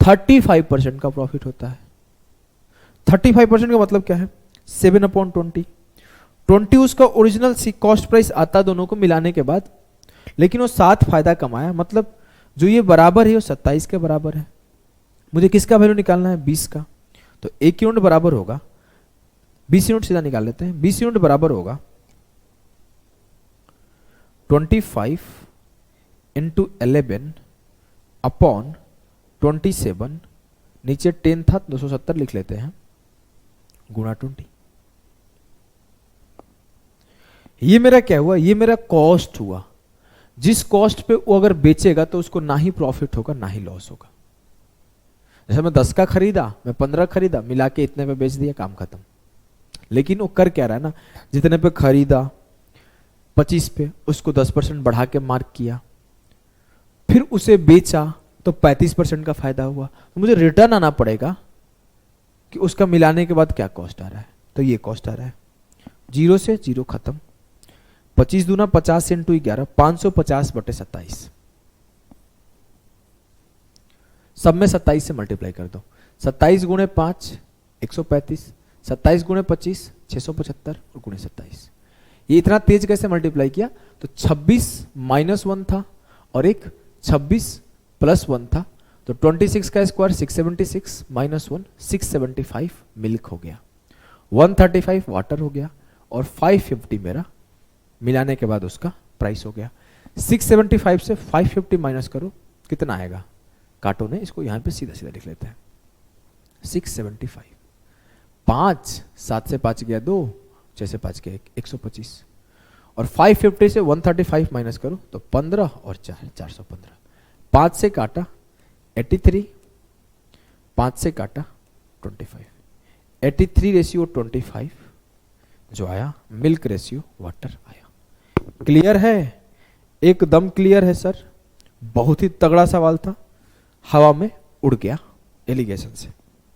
35% का प्रॉफिट होता है। 35% का मतलब क्या है, 7/20। 20 उसका ओरिजिनल कॉस्ट प्राइस आता दोनों को मिलाने के बाद, लेकिन वो 7 फायदा कमाया। मतलब जो ये बराबर है वो 27 के बराबर है। मुझे किसका वैल्यू निकालना है, 20 का। तो 1 यूनिट बराबर होगा 20 यूनिट, सीधा निकाल लेते हैं। 20 यूनिट बराबर होगा 25 × 11/27। नीचे 10 था 270 लिख लेते हैं, गुणा 20। ये मेरा क्या हुआ, ये मेरा कॉस्ट हुआ। जिस कॉस्ट पे वो अगर बेचेगा तो उसको ना ही प्रॉफिट होगा ना ही लॉस होगा। जैसे मैं 10 का खरीदा, मैं 15 खरीदा, मिला के इतने पे बेच दिया, काम खत्म। लेकिन वो कर क्या रहा है ना, जितने पे खरीदा 25 पे, उसको 10% बढ़ा के मार्क किया, फिर उसे बेचा तो 35% का फायदा हुआ। तो मुझे रिटर्न आना पड़ेगा कि उसका मिलाने के बाद क्या कॉस्ट आ रहा है। तो ये कॉस्ट आ रहा है, 0 से 0 खत्म। 25 दूना 50 × 11, 550/27। सब में 27 से मल्टीप्लाई कर दो। 27 × 5 135, 27 × 25 675 और गुणे 27। ये इतना तेज कैसे मल्टीप्लाई किया, तो 26 - 1 था और एक 26 + 1 था, तो 26 का स्क्वायर 676 - 1 675 मिल्क हो गया, 135 वाटर हो गया और 550 मेरा मिलाने के बाद उसका प्राइस हो गया। 675 से 550 माइनस करो, कितना आएगा, काटो ने इसको, यहां पे सीधा सीधा लिख लेते हैं। 675, 5 7 से 5 गया 2, 6 से 5 गया 125 और 550 से 135 माइनस करो तो 15 और 4 415। 5 से काटा 83, 5 से काटा 25, 83:25 जो आया, मिल्क रेशियो वाटर आया। क्लियर है, एकदम क्लियर है सर। बहुत ही तगड़ा सवाल था, हवा में उड़ गया एलिगेशन से।